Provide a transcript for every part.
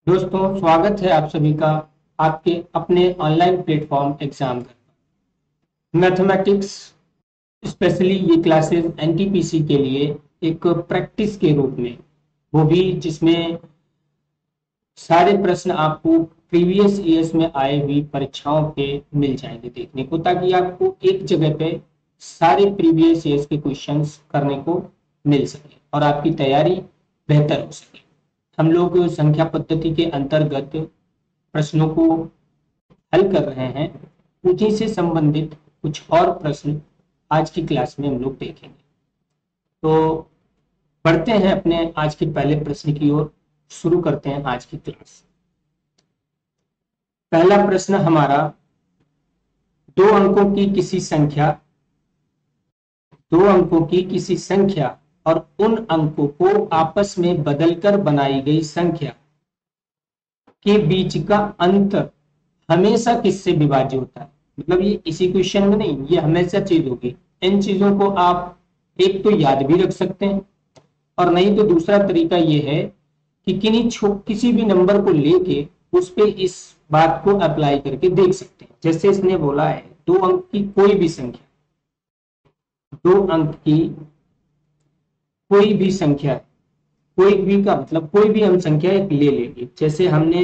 दोस्तों, स्वागत है आप सभी का आपके अपने online platform exam mathematics. Specially ये क्लासेस एनटीपीसी के लिए एक प्रैक्टिस के रूप में, वो भी जिसमें सारे प्रश्न आपको प्रीवियस ईयर्स में आए हुई परीक्षाओं के मिल जाएंगे देखने को, ताकि आपको एक जगह पे सारे प्रीवियस ईयर्स के क्वेश्चंस करने को मिल सके और आपकी तैयारी बेहतर हो सके। हम लोग संख्या पद्धति के अंतर्गत प्रश्नों को हल कर रहे हैं। उसी से संबंधित कुछ और प्रश्न आज की क्लास में हम लोग देखेंगे। तो बढ़ते हैं अपने आज के पहले प्रश्न की ओर, शुरू करते हैं आज की क्लास। पहला प्रश्न हमारा, दो अंकों की किसी संख्या दो अंकों की किसी संख्या और उन अंकों को आपस में बदलकर बनाई गई संख्या के बीच का अंतर हमेशा किससे विभाज्य होता है। मतलब ये इसी क्वेश्चन में नहीं, ये हमेशा चीज होगी। इन चीजों को आप एक तो याद भी रख सकते हैं, और नहीं तो दूसरा तरीका ये है कि किसी भी नंबर को लेके उस पे इस बात को अप्लाई करके देख सकते हैं। जैसे इसने बोला है दो अंक की कोई भी संख्या, दो अंक की कोई भी संख्या, कोई भी का मतलब कोई भी हम संख्या एक ले लेंगे। जैसे हमने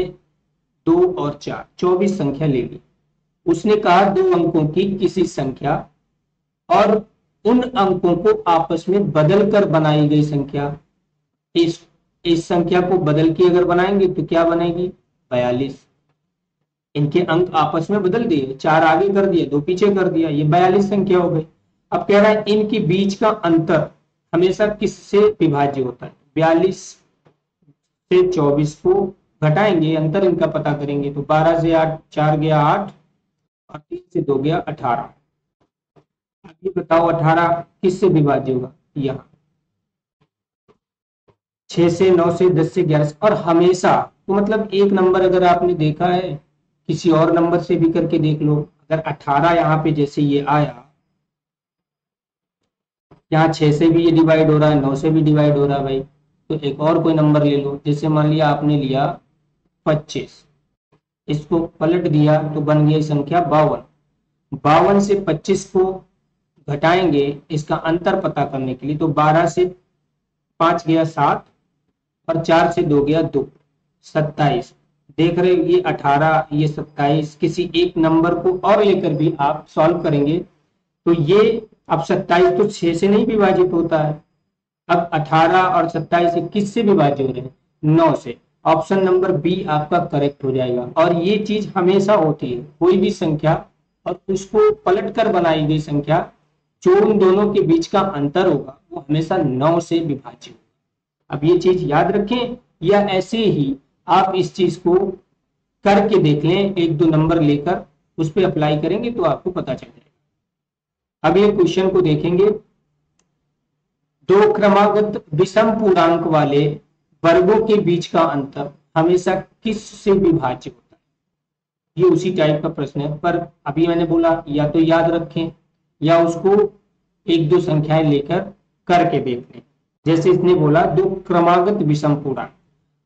2 और 4 24 संख्या ले ली। उसने कहा दो अंकों की किसी संख्या और उन अंकों को आपस में बदल कर बनाई गई संख्या। इस संख्या को बदल के अगर बनाएंगे तो क्या बनेगी? 42। इनके अंक आपस में बदल दिए, 4 आगे कर दिया, 2 पीछे कर दिया, ये 42 संख्या हो गई। अब कह रहा है इनके बीच का अंतर हमेशा किससे विभाज्य होता है? 42 से 24 को घटाएंगे, अंतर इनका पता करेंगे तो 12 से 8 4 गया 8 और 3 से 2 गया 18। अब ये बताओ 18 किससे विभाज्य होगा? यहाँ 6 से 9 से 10 से 11 से, और हमेशा तो मतलब एक नंबर अगर आपने देखा है किसी और नंबर से भी करके देख लो। अगर 18 यहाँ पे जैसे ये आया, यहाँ 6 से भी ये डिवाइड हो रहा है, 9 से भी डिवाइड हो रहा है भाई, तो एक और कोई नंबर ले लो। जैसे मान लिया आपने लिया 25, इसको पलट दिया तो बन गई संख्या 52। 52 से 25 को घटाएंगे इसका अंतर पता करने के लिए, तो 12 से 5 गया 7 और 4 से 2 गया 2, 27। देख रहे हो, ये 18 ये 27, किसी एक नंबर को और लेकर भी आप सॉल्व करेंगे तो ये अब 27 तो 6 से नहीं विभाजित होता है। अब 18 और 27 किससे विभाज्य हो रहे हैं? 9 से। ऑप्शन नंबर बी आपका करेक्ट हो जाएगा। और ये चीज हमेशा होती है, कोई भी संख्या और उसको पलट कर बनाई गई संख्या, जो उन दोनों के बीच का अंतर होगा वो हमेशा 9 से विभाज्य होगा। अब ये चीज याद रखें, या ऐसे ही आप इस चीज को करके देख लें, एक दो नंबर लेकर उस पर अप्लाई करेंगे तो आपको पता चल जाएगा। अब ये क्वेश्चन को देखेंगे। दो क्रमागत विषम पूर्णांक वाले वर्गों के बीच का अंतर हमेशा किस से विभाज्य होता है? ये उसी टाइप का प्रश्न है, पर अभी मैंने बोला या तो याद रखें या उसको एक दो संख्याएं लेकर करके देख लें। जैसे इसने बोला दो क्रमागत विषम पूर्णांक,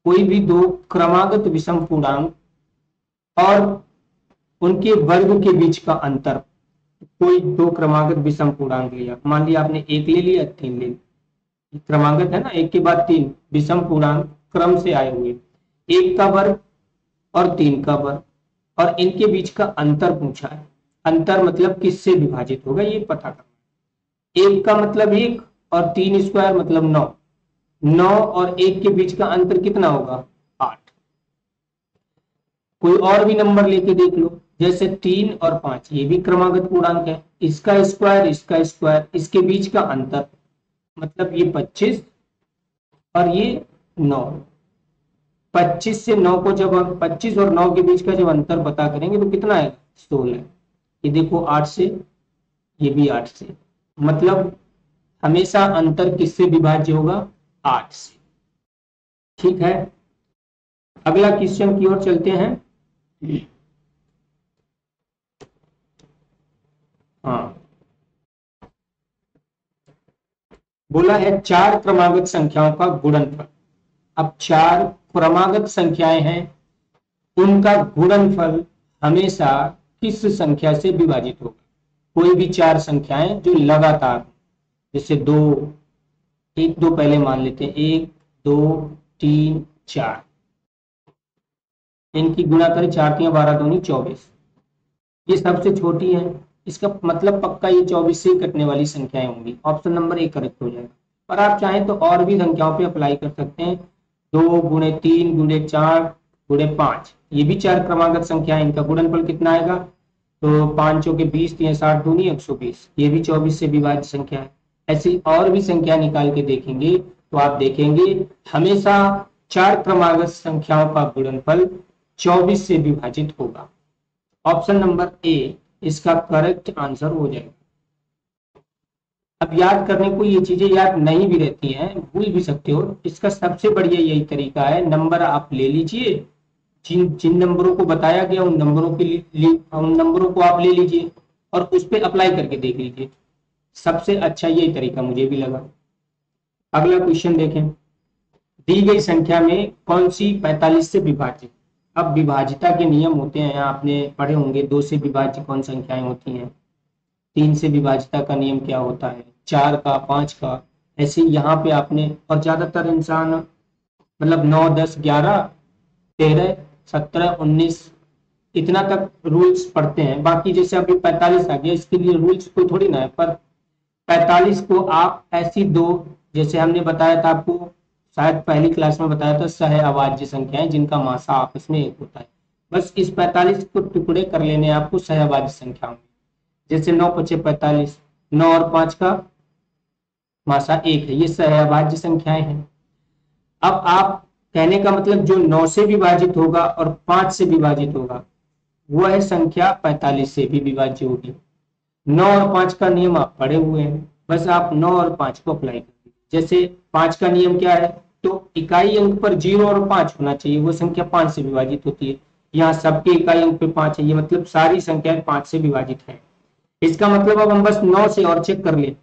कोई भी दो क्रमागत विषम पूर्णांक और उनके वर्ग के बीच का अंतर। कोई दो क्रमागत विषम पूर्णांक लिया, मान लिया आपने एक ले लिया, 3 ले लिया। क्रमागत है ना, एक के बाद 3, विषम पूर्णांक क्रम से आए हुए, 1 का वर्ग और 3 का वर्ग, और इनके बीच का अंतर पूछा है। अंतर मतलब किससे विभाजित होगा ये पता करना। 1 का मतलब 1 और 3 स्क्वायर मतलब 9। 9 और 1 के बीच का अंतर कितना होगा? 8। कोई और भी नंबर लेके देख लो, जैसे 3 और 5, ये भी क्रमागत पूर्णांक है। इसका स्क्वायर इसके बीच का अंतर मतलब ये 25 और ये 9। 25 से 9 को जब हम 25 और 9 के बीच का जब अंतर पता करेंगे तो कितना आएगा? 16। ये देखो 8 से, ये भी 8 से, मतलब हमेशा अंतर किससे विभाज्य होगा? 8 से। ठीक है, अगला क्वेश्चन की ओर चलते हैं। हाँ, बोला है 4 क्रमागत संख्याओं का गुणनफल। अब 4 क्रमागत संख्याएं हैं उनका गुणनफल हमेशा किस संख्या से विभाजित होगा। कोई भी चार संख्याएं जो लगातार, जैसे दो, एक दो पहले मान लेते हैं, 1 2 3 4, इनकी गुणा करें, 4 3 12 दूनी 24, ये सबसे छोटी है, इसका मतलब पक्का ये 24 से ही कटने वाली संख्याएं होंगी। ऑप्शन नंबर ए करेक्ट हो जाएगा। और आप चाहें तो और भी संख्याओं पे अप्लाई कर सकते हैं, 2 गुणे 3 गुणे 4 गुणे 5, ये भी चार क्रमागत संख्या है, इनका गुणनफल कितना आएगा, तो 5 चौके 20, 3 7 दूनी 120, ये भी 24 से विभाज्य संख्या है। ऐसी और भी संख्या निकाल के देखेंगे तो आप देखेंगे हमेशा चार क्रमागत संख्याओं का गुणनफल 24 से विभाजित होगा। ऑप्शन नंबर ए इसका करेक्ट आंसर हो जाएगा। अब याद करने को ये चीजें याद नहीं भी रहती हैं, भूल भी सकते हो, इसका सबसे बढ़िया यही तरीका है, नंबर आप ले लीजिए, जिन जिन नंबरों को बताया गया उन नंबरों को आप ले लीजिए और उस पर अप्लाई करके देख लीजिए। सबसे अच्छा यही तरीका मुझे भी लगा। अगला क्वेश्चन देखें, दी गई संख्या में कौन सी 45 से विभाजित। अब विभाजिता के नियम होते हैं, आपने पढ़े होंगे, 2 से विभाज्य कौन संख्याएं होती हैं, 3 से विभाजिता का नियम क्या होता है, 4 का, 5 का, ऐसे यहाँ पे आपने, और ज्यादातर इंसान मतलब 9 10 11 13 17 19 इतना तक रूल्स पढ़ते हैं। बाकी जैसे अभी 45 आ गया, इसके लिए रूल्स कोई थोड़ी ना है, पर 45 को आप ऐसी दो, जैसे हमने बताया था आपको, शायद पहली क्लास में बताया था, सहअभाज्य संख्याएं जिनका मासा आपस में एक होता है, बस इस 45 को टुकड़े कर लेने आपको सहअभाज्य संख्याओं में। जैसे 9 5 45, 9 और 5 का मासा एक है, ये सहअभाज्य संख्याएं हैं। अब आप कहने का मतलब जो 9 से विभाजित होगा और 5 से विभाजित होगा वह संख्या 45 से भी विभाज्य होगी। 9 और 5 का नियम आप पढ़े हुए हैं, बस आप 9 और 5 को अप्लाई कर दीजिए। जैसे 5 का नियम क्या है, तो इकाई अंक पर 0 और 5 होना चाहिए, वो संख्या 5 से विभाजित होती है। यहाँ सबके इकाई अंक पे 5 है, ये मतलब सारी संख्याएं 5 से विभाजित है। इसका मतलब अब हम बस 9 से और चेक कर ले,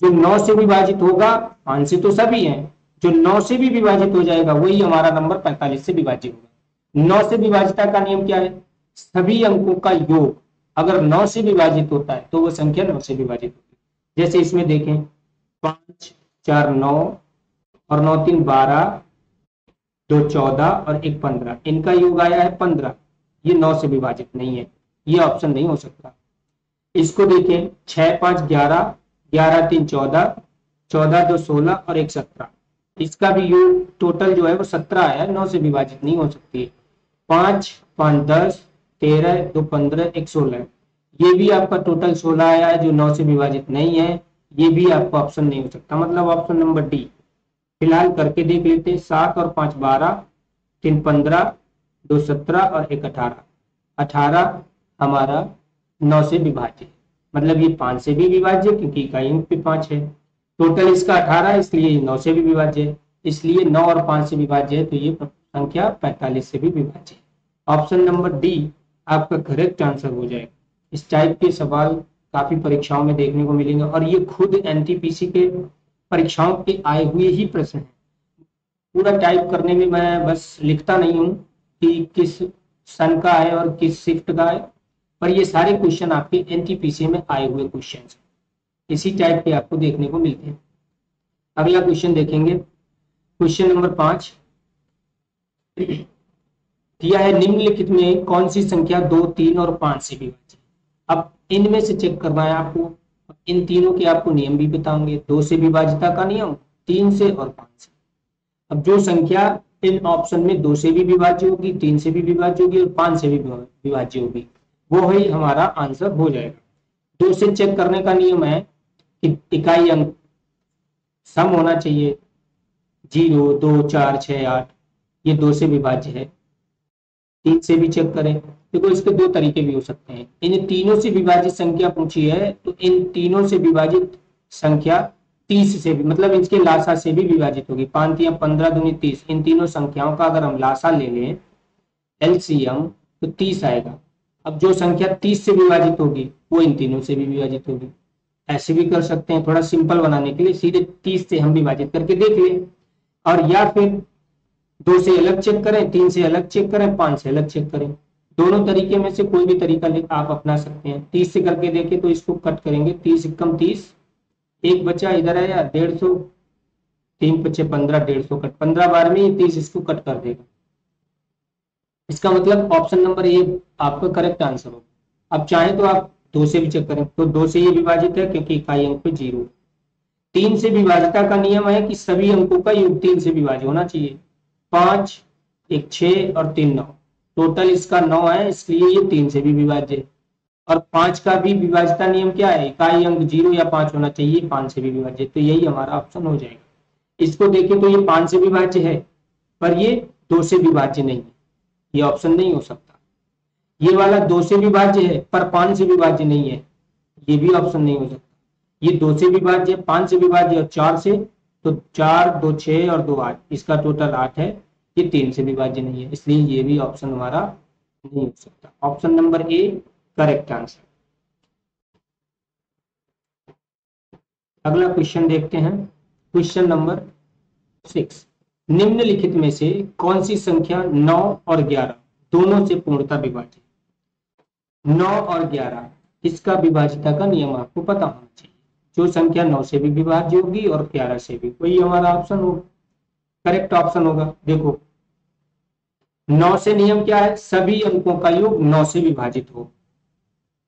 जो 9 से विभाजित होगा, 5 से तो सभी हैं, जो 9 से भी विभाजित हो जाएगा वही हमारा नंबर 45 से विभाजित होगा। 9 से विभाजिता का नियम क्या है, सभी अंकों का योग अगर 9 से विभाजित होता है तो वो संख्या 9 से विभाजित होती है। जैसे इसमें देखें, 5 4 9 और 9 3 12, 2 14 और 1 15, इनका योग आया है 15, ये 9 से विभाजित नहीं है, ये ऑप्शन नहीं हो सकता। इसको देखें, 6 5 11, 11 3 14, 14 2 16 और 1 17, इसका भी योग टोटल जो है वो 17 आया है, 9 से विभाजित नहीं हो सकती। 5 5 10, 13 2 15, 1 16, ये भी आपका टोटल 16 आया है, जो 9 से विभाजित नहीं है, ये भी आपका ऑप्शन नहीं हो सकता, मतलब ऑप्शन नंबर डी। फिलहाल करके देख लेते हैं, 7 और 5 12, 3 15, 2 17 और 1 18, 18 हमारा 9 से विभाज्य, मतलब ये 5 से भी विभाज्य क्योंकि इकाई अंक पे 5 है, टोटल इसका 18 इसलिए 9 से भी विभाज्य है, इसलिए 9 और 5 से विभाज्य है, तो ये संख्या 45 से भी विभाज्य है। ऑप्शन नंबर डी आपका करेक्ट आंसर हो जाएगा। इस टाइप के सवाल काफी परीक्षाओं में देखने को मिलेंगे और ये खुद एनटीपीसी के परीक्षाओं के आए हुए ही प्रश्न है। पूरा टाइप करने में मैं बस लिखता नहीं हूँ कि किस सन का है और किस शिफ्ट का है, पर ये सारे क्वेश्चन आपके एनटीपीसी में आए हुए क्वेश्चन हैं, इसी टाइप के आपको देखने को मिलते हैं। अगला क्वेश्चन देखेंगे, क्वेश्चन नंबर 5 दिया है, निम्नलिखित में कौन सी संख्या 2 3 और 5 से विभाज्य। अब इनमें से चेक करना है आपको, इन तीनों के आपको नियम भी बताऊंगे, 2 से विभाजिता का नियम, 3 से और 5 से। अब जो संख्या इन ऑप्शन में 2 से भी विभाज्य होगी, 3 से भी विभाज्य होगी और 5 से भी विभाज्य होगी, वो ही हमारा आंसर हो जाएगा। 2 से चेक करने का नियम है कि इकाई अंक सम होना चाहिए, 0 2 4 6 8, ये 2 से विभाज्य है। 3 से भी चेक करें, देखो इसके दो तरीके भी हो सकते हैं, इन तीनों से विभाजित संख्या पूछी है तो इन तीनों से विभाजित संख्या 30 से भी, मतलब इसके लासा से भी विभाजित होगी। 5 3 15 दूनी 30, इन तीनों संख्याओं का अगर हम लासा ले लें एलसीएम तो 30 आएगा। अब जो संख्या 30 से विभाजित होगी वो इन तीनों से भी विभाजित होगी। ऐसे भी कर सकते हैं, थोड़ा सिंपल बनाने के लिए सीधे 30 से हम विभाजित करके देख लें, और या फिर 2 से अलग चेक करें, 3 से अलग चेक करें, 5 से अलग चेक करें। दोनों तरीके में से कोई भी तरीका आप अपना सकते हैं। 30 से करके देखें तो इसको कट करेंगे, 30 कम 30, एक बचा इधर आया 150, 3 पचे 15, 150 कट, 15 बार में ये 30 इसको कट कर देगा। इसका मतलब ऑप्शन नंबर ए आपका करेक्ट आंसर होगा। अब चाहे तो आप 2 से भी चेक करें, तो 2 से ये विभाजित है क्योंकि इकाई अंक पे 0। 3 से विभाजिता का नियम है कि सभी अंकों का योग 3 से विभाज्य होना चाहिए। 5, एक 6 और 3 9, टोटल इसका 9 है, इसलिए ये 3 से भी विभाज्य है। और 5 का भी विभाजिता नियम क्या है, इकाई अंक 0 या 5 होना चाहिए, 5 से भी विभाज्य, तो यही हमारा ऑप्शन हो जाएगा। इसको देखें तो ये 5 से विभाज्य है, पर ये 2 से विभाज्य नहीं है, ये ऑप्शन नहीं हो सकता। ये वाला 2 से विभाज्य है पर 5 से विभाज्य नहीं है, ये भी ऑप्शन नहीं हो सकता। ये 2 से विभाज्य, 5 से विभाज्य और 4 से, तो 4 2 6 और 2 8, इसका टोटल 8 है। ये 3 से विभाज्य नहीं है, इसलिए ये भी ऑप्शन हमारा नहीं हो सकता। Option number A correct answer. अगला क्वेश्चन देखते हैं, क्वेश्चन नंबर 6। निम्नलिखित में से कौन सी संख्या 9 और 11 दोनों से पूर्णतः विभाजित? 9 और 11, इसका विभाजिता का नियम आपको पता होना चाहिए। जो संख्या 9 से भी विभाज्य होगी और 11 से भी, वही हमारा ऑप्शन होगा, करेक्ट ऑप्शन होगा। देखो 9 से नियम क्या है, सभी अंकों का योग 9 से विभाजित हो।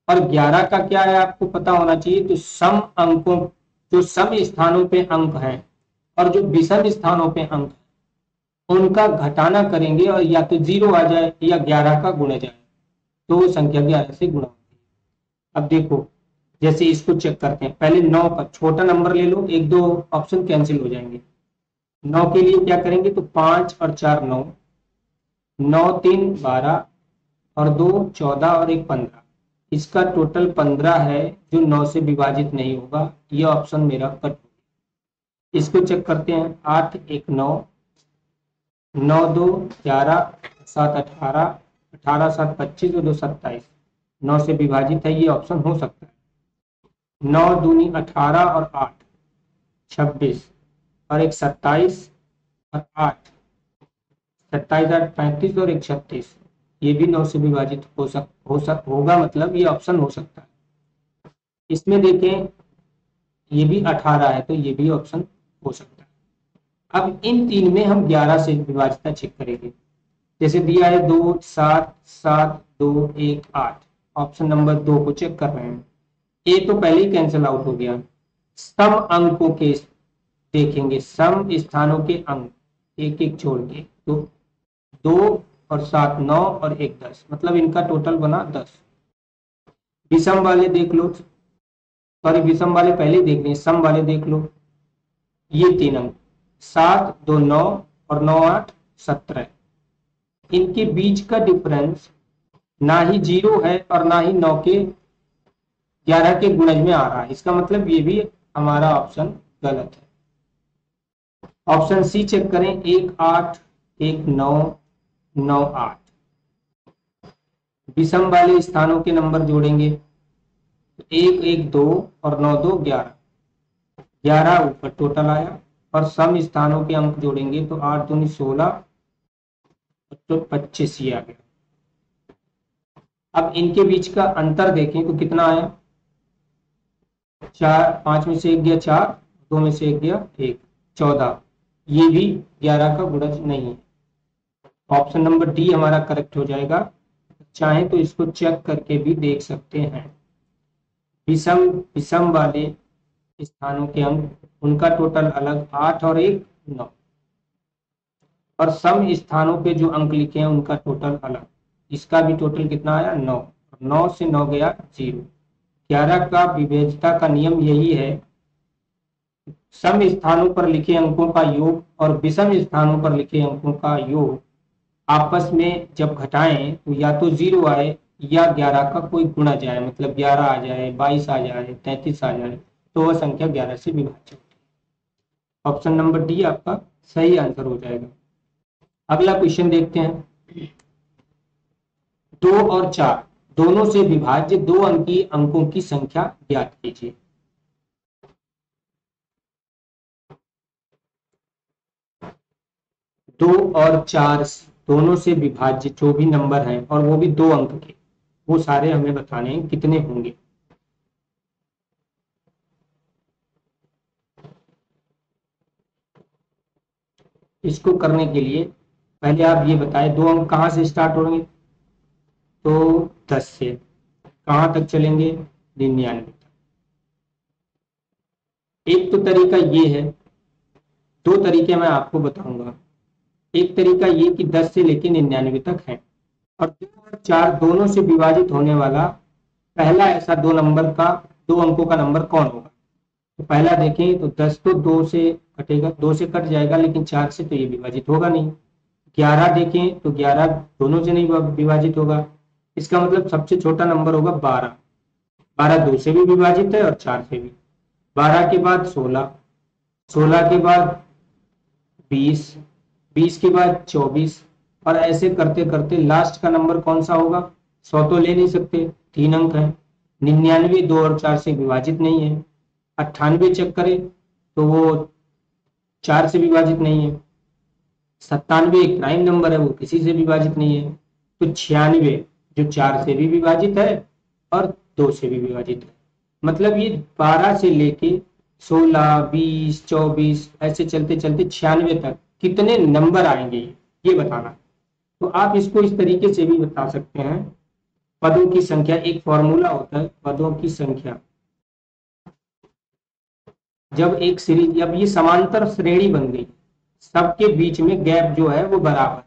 और 11 का क्या है आपको पता होना चाहिए, तो सम अंकों, जो सम स्थानों पे अंक हैं और जो विषम स्थानों पे अंक है, उनका घटाना करेंगे और या तो 0 आ जाए या 11 का गुणा जाए, तो वो संख्या 11 से गुणा होती है। अब देखो जैसे इसको चेक करते हैं, पहले 9 का छोटा नंबर ले लो, 1 2 ऑप्शन कैंसिल हो जाएंगे। 9 के लिए क्या करेंगे, तो 5 और 4 9, 9 3 12 और 2 14 और 1 15, इसका टोटल 15 है जो 9 से विभाजित नहीं होगा, ये ऑप्शन मेरा कट हो गया। इसको चेक करते हैं, 8 1 9, 9 2 11, 7 18, 18 7 25 और 2 27, 9 से विभाजित है, ये ऑप्शन हो सकता है। 9 दूनी 18 और 8 26 और 1 27 और 8 27 8 35 और 1 36, ये भी 9 से विभाजित होगा, मतलब ये ऑप्शन हो सकता है। इसमें देखें ये भी 18 है, तो ये भी ऑप्शन हो सकता है। अब इन तीन में हम 11 से विभाजिता चेक करेंगे। जैसे दिया है 2 7 7 2 1 8, ऑप्शन नंबर 2 को चेक कर रहे हैं। ए तो पहले ही कैंसिल आउट हो गया। सम अंकों के देखेंगे, सम स्थानों के अंक एक एक छोड़ के, तो 2 और 7 9 और 1 10, मतलब इनका टोटल बना 10। विषम वाले देख लो, सॉरी विषम वाले पहले ही देख लें, सम वाले देख लो, ये 3 अंक 7 2 9 और 9 8 17, इनके बीच का डिफरेंस ना ही 0 है और ना ही 9 के 11 के गुणज में आ रहा है, इसका मतलब ये भी हमारा ऑप्शन गलत है। ऑप्शन सी चेक करें, 1 8 1 9 9 8, विषम वाले स्थानों के नंबर जोड़ेंगे, 1 1 2 और 9 2 11, 11 ऊपर टोटल आया, और सम स्थानों के अंक जोड़ेंगे तो 8 दूनी 16 तो 25 ही आ गया। अब इनके बीच का अंतर देखें तो कितना आया, 4 5 में से 1 गया 4, 2 में से 1 गया 1, 14, ये भी 11 का गुणज नहीं है। ऑप्शन नंबर डी हमारा करेक्ट हो जाएगा। चाहे तो इसको चेक करके भी देख सकते हैं। विषम विषम वाले स्थानों के अंक, उनका टोटल अलग 8 और 1 9, और सम स्थानों पे जो अंक लिखे हैं उनका टोटल अलग, इसका भी टोटल कितना आया 9, 9 से 9 गया 0। 11 का विभेदता का नियम यही है, सम स्थानों पर लिखे अंकों का योग और विषम स्थानों पर लिखे अंकों का योग आपस में जब घटाएं तो या तो 0 आए या 11 का कोई गुणा जाए, मतलब 11 आ जाए, 22 आ जाए, 33 आ जाए, तो वह संख्या 11 से विभाजित होती है। ऑप्शन नंबर डी आपका सही आंसर हो जाएगा। अगला क्वेश्चन देखते हैं, 2 और 4 दोनों से विभाज्य 2 अंकीय अंकों की संख्या ज्ञात कीजिए। 2 और 4 दोनों से विभाज्य जो भी नंबर हैं और वो भी 2 अंक के, वो सारे हमें बताने हैं कितने होंगे। इसको करने के लिए पहले आप ये बताएं 2 अंक कहाँ से स्टार्ट होंगे, तो 10 से कहाँ तक चलेंगे, 99 तक। एक तो तरीका ये है, 2 तरीके मैं आपको बताऊंगा। एक तरीका ये कि 10 से लेकर 99 तक है, और 2 और 4 दोनों से विभाजित होने वाला पहला ऐसा 2 नंबर का 2 अंकों का नंबर कौन होगा। तो पहला देखें तो 10 तो 2 से कटेगा, 2 से कट जाएगा, लेकिन 4 से तो ये विभाजित होगा नहीं। 11 देखें तो 11 दोनों से नहीं विभाजित होगा, इसका मतलब सबसे छोटा नंबर होगा 12। 12 2 से भी विभाजित है और 4 से भी। 12 के बाद 16, 16 के बाद 20, 20 के बाद 24, और ऐसे करते करते लास्ट का नंबर कौन सा होगा। 100 तो ले नहीं सकते, 3 अंक है। 99 2 और 4 से विभाजित नहीं है। 98 चेक करें तो वो 4 से विभाजित नहीं है। 97 एक प्राइम नंबर है, वो किसी से विभाजित नहीं है। तो 96 जो 4 से भी विभाजित है और 2 से भी विभाजित है। मतलब ये 12 से लेके 16 20 24 ऐसे चलते चलते 96 तक कितने नंबर आएंगे ये बताना। तो आप इसको इस तरीके से भी बता सकते हैं। पदों की संख्या, एक फॉर्मूला होता है पदों की संख्या। जब एक सीरीज, जब ये समांतर श्रेणी बन गई, सबके बीच में गैप जो है वो बराबर,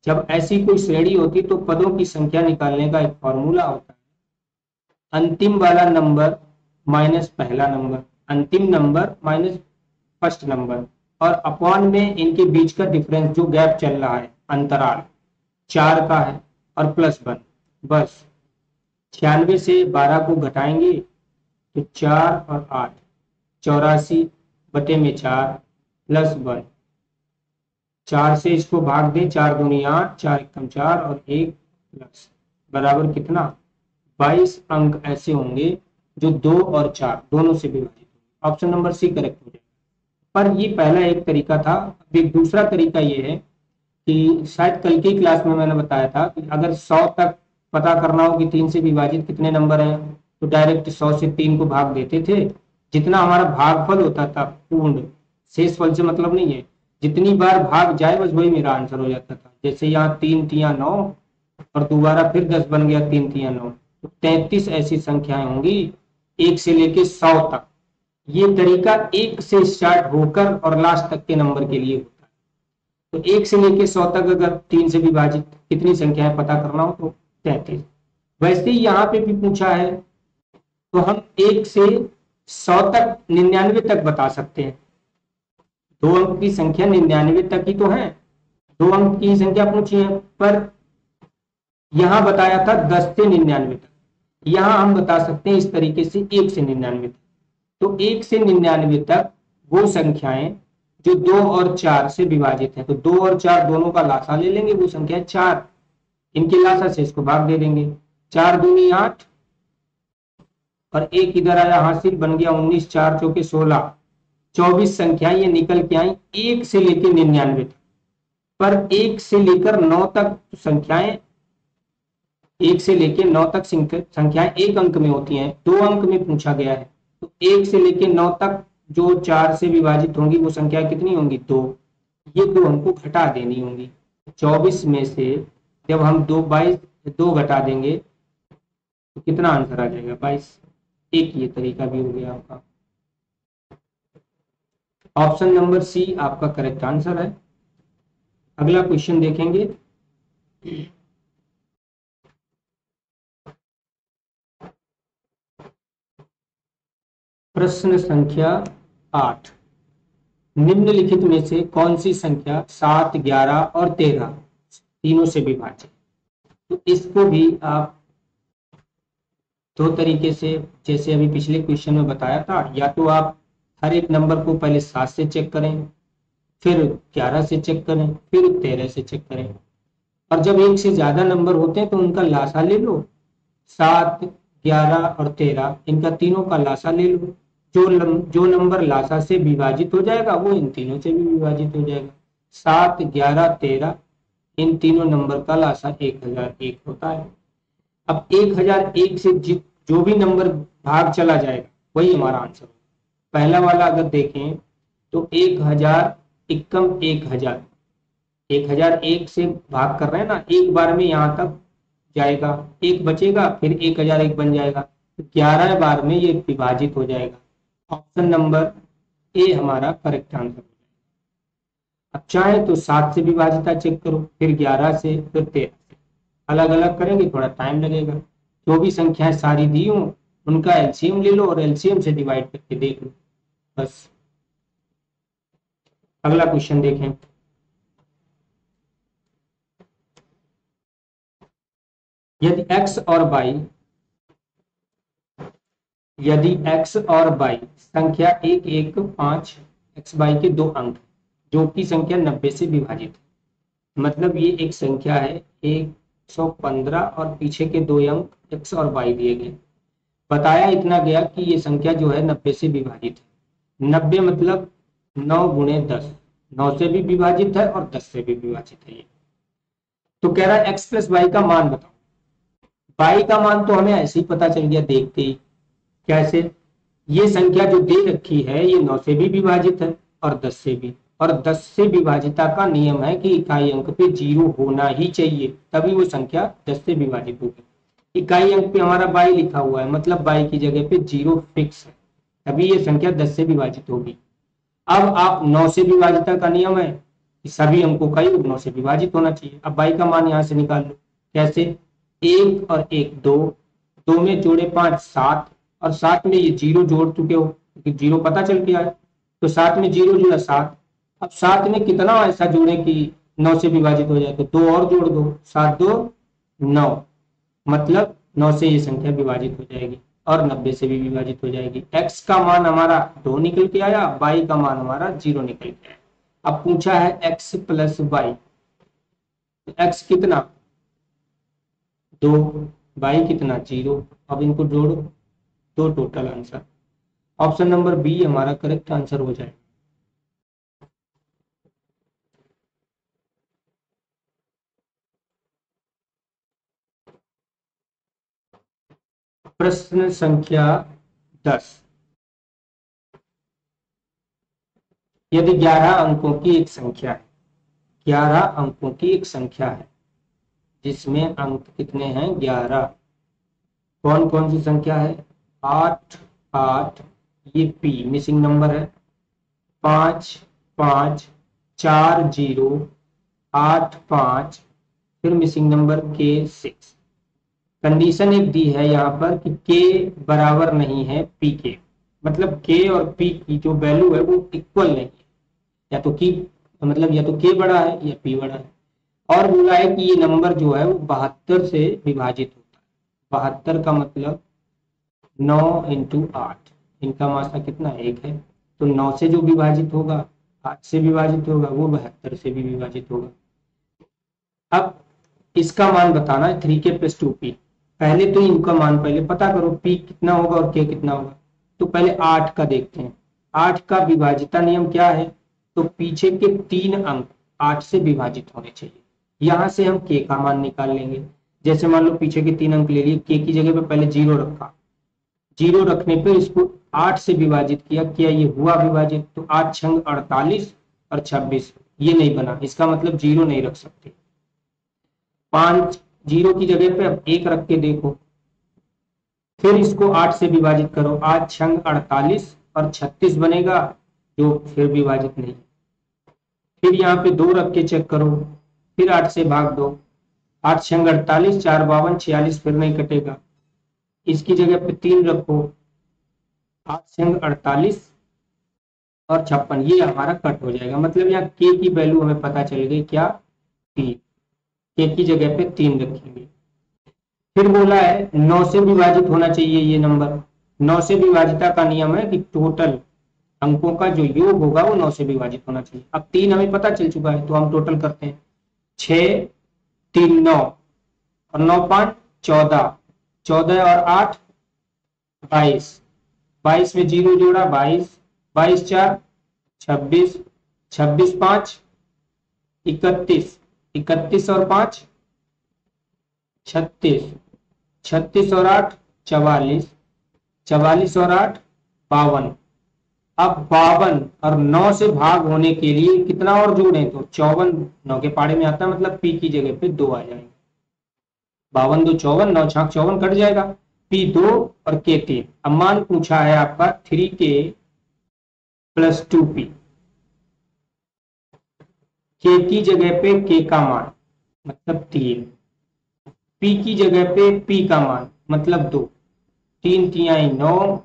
जब ऐसी कोई श्रेणी होती तो पदों की संख्या निकालने का एक फॉर्मूला होता है, अंतिम वाला नंबर माइनस पहला नंबर, अंतिम नंबर माइनस फर्स्ट नंबर, और अपॉन में इनके बीच का डिफरेंस जो गैप चल रहा है, अंतराल 4 का है और प्लस 1। बस 96 से 12 को घटाएंगे तो 4 और 8, 84 बटे में 4 प्लस 1। 4 से इसको भाग दें, 4 दूनी 8, 4 एकम 4 और 1 प्लस बराबर कितना, 22 अंक ऐसे होंगे जो 2 और 4 दोनों से विभाजित होंगे। ऑप्शन नंबर सी करेक्ट हो जाएगा। पर ये पहला एक तरीका था। अब एक दूसरा तरीका ये है कि शायद कल की क्लास में मैंने बताया था कि अगर 100 तक पता करना हो कि 3 से विभाजित कितने नंबर हैं, तो डायरेक्ट 100 से 3 को भाग देते थे। जितना हमारा भागफल होता था पूर्ण, शेषफल से मतलब नहीं है, जितनी बार भाग जाए बस वही मेरा आंसर हो जाता था। जैसे यहाँ 3 तिया 9 और दोबारा फिर 10 बन गया, 3 तिया 9, तो 33 ऐसी संख्याएं होंगी 1 से लेके 100 तक। ये तरीका 1 से स्टार्ट होकर और लास्ट तक के नंबर के लिए होता है। तो 1 से लेके 100 तक अगर 3 से विभाजित कितनी संख्याएं पता करना हो तो 33। वैसे ही यहाँ पे भी पूछा है तो हम 1 से 100 तक 99 तक बता सकते हैं। 2 अंक की संख्या 99 तक ही तो है, 2 अंक की संख्या पूछी है, पर यहां बताया था 10 से 99 तक। यहां हम बता सकते हैं इस तरीके से 1 से 99 तक। तो 1 से 99 तक वो संख्याएं जो 2 और 4 से विभाजित है, तो 2 और 4 दोनों का लासा ले लेंगे, वो संख्या 4, इनके लासा से इसको भाग दे देंगे। 4 दूनी 8 और 1 इधर आया हासिल, बन गया 19, 4 चौके 16, 24 संख्याएं ये निकल के आई 1 से लेकर 99 तक। पर 1 से लेकर 9 तक संख्याएं, 1 से लेकर 9 तक संख्याएं 1 अंक में होती हैं, 2 अंक में पूछा गया है। तो 1 से लेकर 9 तक जो 4 से विभाजित होंगी वो संख्या कितनी होंगी, 2। ये 2 हमको घटा देनी होंगी। 24 में से जब हम 2 घटा देंगे तो कितना आंसर आ जाएगा, 22। एक ये तरीका भी हो गया आपका। ऑप्शन नंबर सी आपका करेक्ट आंसर है। अगला क्वेश्चन देखेंगे। प्रश्न संख्या 8, निम्नलिखित में से कौन सी संख्या 7 11 और 13 तीनों से विभाजित। तो इसको भी आप 2 तरीके से, जैसे अभी पिछले क्वेश्चन में बताया था, या तो आप हर एक नंबर को पहले 7 से चेक करें, फिर 11 से चेक करें, फिर 13 से चेक करें, और जब 1 से ज्यादा नंबर होते हैं तो उनका लासा ले लो। 7 11 और 13 इनका तीनों का लासा ले लो। जो नंबर लासा से विभाजित हो जाएगा वो इन तीनों से भी विभाजित हो जाएगा। 7, 11, 13, इन तीनों नंबर का लासा 1001 होता है। अब 1001 से जो भी नंबर भाग चला जाएगा वही हमारा आंसर होगा। पहला वाला अगर देखें तो 1000 एकम 1000, 1001 से भाग कर रहे हैं ना, एक बार में यहाँ तक जाएगा, एक बचेगा, फिर 1001 बन जाएगा, 11 बार में ये विभाजित हो जाएगा। ऑप्शन नंबर ए हमारा करेक्ट आंसर। अब चाहे तो 7 से विभाजिता चेक करो, फिर 11 से, फिर 13 से, अलग अलग करेंगे थोड़ा टाइम लगेगा। जो भी संख्याएं सारी दी हो उनका एलसीएम ले लो और एलसीएम से डिवाइड करके देख लो बस। अगला क्वेश्चन देखें। यदि x और y, यदि x और y संख्या 1, 1, 5 x y के दो अंक जो कि संख्या 90 से विभाजित है, मतलब ये एक संख्या है 115 और पीछे के दो अंक x और y दिए गए। बताया इतना गया कि ये संख्या जो है 90 से विभाजित है। 90 मतलब 9 गुणे 10, 9 से भी विभाजित है और 10 से भी विभाजित है ये। तो कह रहा है x प्लस वाई का मान बताओ। वाई का मान तो हमें ऐसे ही पता चल गया देखते ही। कैसे? ये संख्या जो दे रखी है ये 9 से भी विभाजित है और 10 से भी, और 10 से विभाजिता का नियम है कि इकाई अंक पे 0 होना ही चाहिए, तभी वो संख्या 10 से विभाजित होगी। इकाई अंक पे हमारा बाई लिखा हुआ है, मतलब बाई की जगह पे 0 फिक्स है, तभी ये संख्या 10 से विभाजित होगी। अब आप 9 से विभाजिता का नियम है कि सभी अंकों का योग 9 से विभाजित होना चाहिए। अब बाई का मान यहाँ से निकाल लो। कैसे? 1 और 1 2, 2 में जोड़े 5 7, और 7 में ये 0 जोड़ चुके हो क्योंकि 0 पता चल गया है, तो 7 में 0 जुड़ा 7। अब 7 में कितना ऐसा जोड़े कि 9 से विभाजित हो जाए, तो 2 और जोड़ दो, 7 2 9, मतलब 9 से ये संख्या विभाजित हो जाएगी और 90 से भी विभाजित हो जाएगी। x का मान हमारा 2 निकल के आया, y का मान हमारा 0 निकल के आया। अब पूछा है x प्लस वाई, x कितना 2, y कितना 0, अब इनको जोड़ो तो total answer. Option number B हमारा करेक्ट आंसर हो जाए। प्रश्न संख्या 10। यदि 11 अंकों की एक संख्या है, 11 अंकों की एक संख्या है जिसमें अंक कितने हैं 11, कौन कौन सी संख्या है 8 8, ये पी मिसिंग नंबर है, 5 5 4 0 8 5, फिर मिसिंग नंबर के 6। कंडीशन एक दी है यहाँ पर कि k बराबर नहीं है p के, मतलब k और p की जो वैल्यू है वो इक्वल नहीं है, या तो की मतलब या तो k बड़ा है या p बड़ा है। और बोला है कि ये नंबर जो है वो 72 से विभाजित होता है। 72 का मतलब 9 × 8, इनका मात्रा कितना 1 है, तो 9 से जो विभाजित होगा 8 से विभाजित होगा वो 72 से भी विभाजित होगा। अब इसका मान बताना है 3k + 2p। पहले तो इनका मान पहले पता करो, p कितना होगा और k कितना होगा। तो पहले 8 का देखते हैं, 8 का विभाजिता नियम क्या है, तो पीछे के 3 अंक 8 से विभाजित होने चाहिए। यहां से हम k का मान निकाल लेंगे। जैसे मान लो पीछे के 3 अंक ले लिए, k की जगह पे पहले 0 रखा, 0 रखने पे इसको 8 से विभाजित किया, क्या ये हुआ विभाजित, तो 8 छंग 48 और 26, ये नहीं बना, इसका मतलब 0 नहीं रख सकते। 5 0 की जगह पे अब 1 रख के देखो, फिर इसको 8 से विभाजित करो, 8 छंग 48 और 36 बनेगा, जो फिर विभाजित नहीं। फिर यहाँ पे 2 रख के चेक करो, फिर 8 से भाग दो, 8 छंग 48 4 52 46, फिर नहीं कटेगा। इसकी जगह पे 3 रखो, 8 छंग 48 और 56, ये हमारा कट हो जाएगा। मतलब यहाँ k की वैल्यू हमें पता चल गई क्या 3, k की जगह पे 3 रखेंगे। फिर बोला है 9 से विभाजित होना चाहिए ये नंबर। 9 से विभाजिता का नियम है कि टोटल अंकों का जो योग होगा वो 9 से विभाजित होना चाहिए। अब 3 हमें पता चल चुका है तो हम टोटल करते हैं, 6 3 9 और 9 5 14, 14 और 8 22, 22 में 0 जोड़ा 22, 22 4 26, 26 5 31, 31 और 5 36, 36 और 8 44, 44 और 8 52। अब 52 और 9 से भाग होने के लिए कितना और जोड़ें तो 54, 9 के पाड़े में आता है, मतलब पी की जगह पे 2 आ जाएंगे। 52 2 54, 9 छाक 54 कट जाएगा। पी 2 और के 3। अब मान पूछा है आपका 3k प्लस 2p। के की जगह पे के का मान मतलब 3, पी की जगह पे पी का मान मतलब 2। 3 तिहाई 9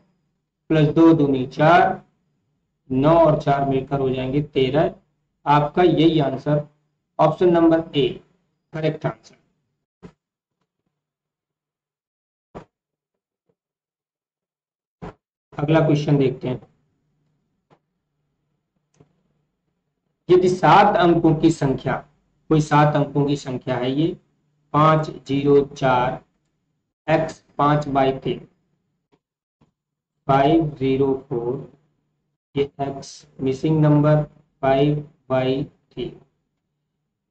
प्लस 2 दूनी 4, 9 और 4 मिलकर हो जाएंगे 13। आपका यही answer option number A correct answer. अगला क्वेश्चन देखते हैं। यदि 7 अंकों की संख्या, कोई 7 अंकों की संख्या है ये 504 x 5/3 504, ये x मिसिंग नंबर 5/3।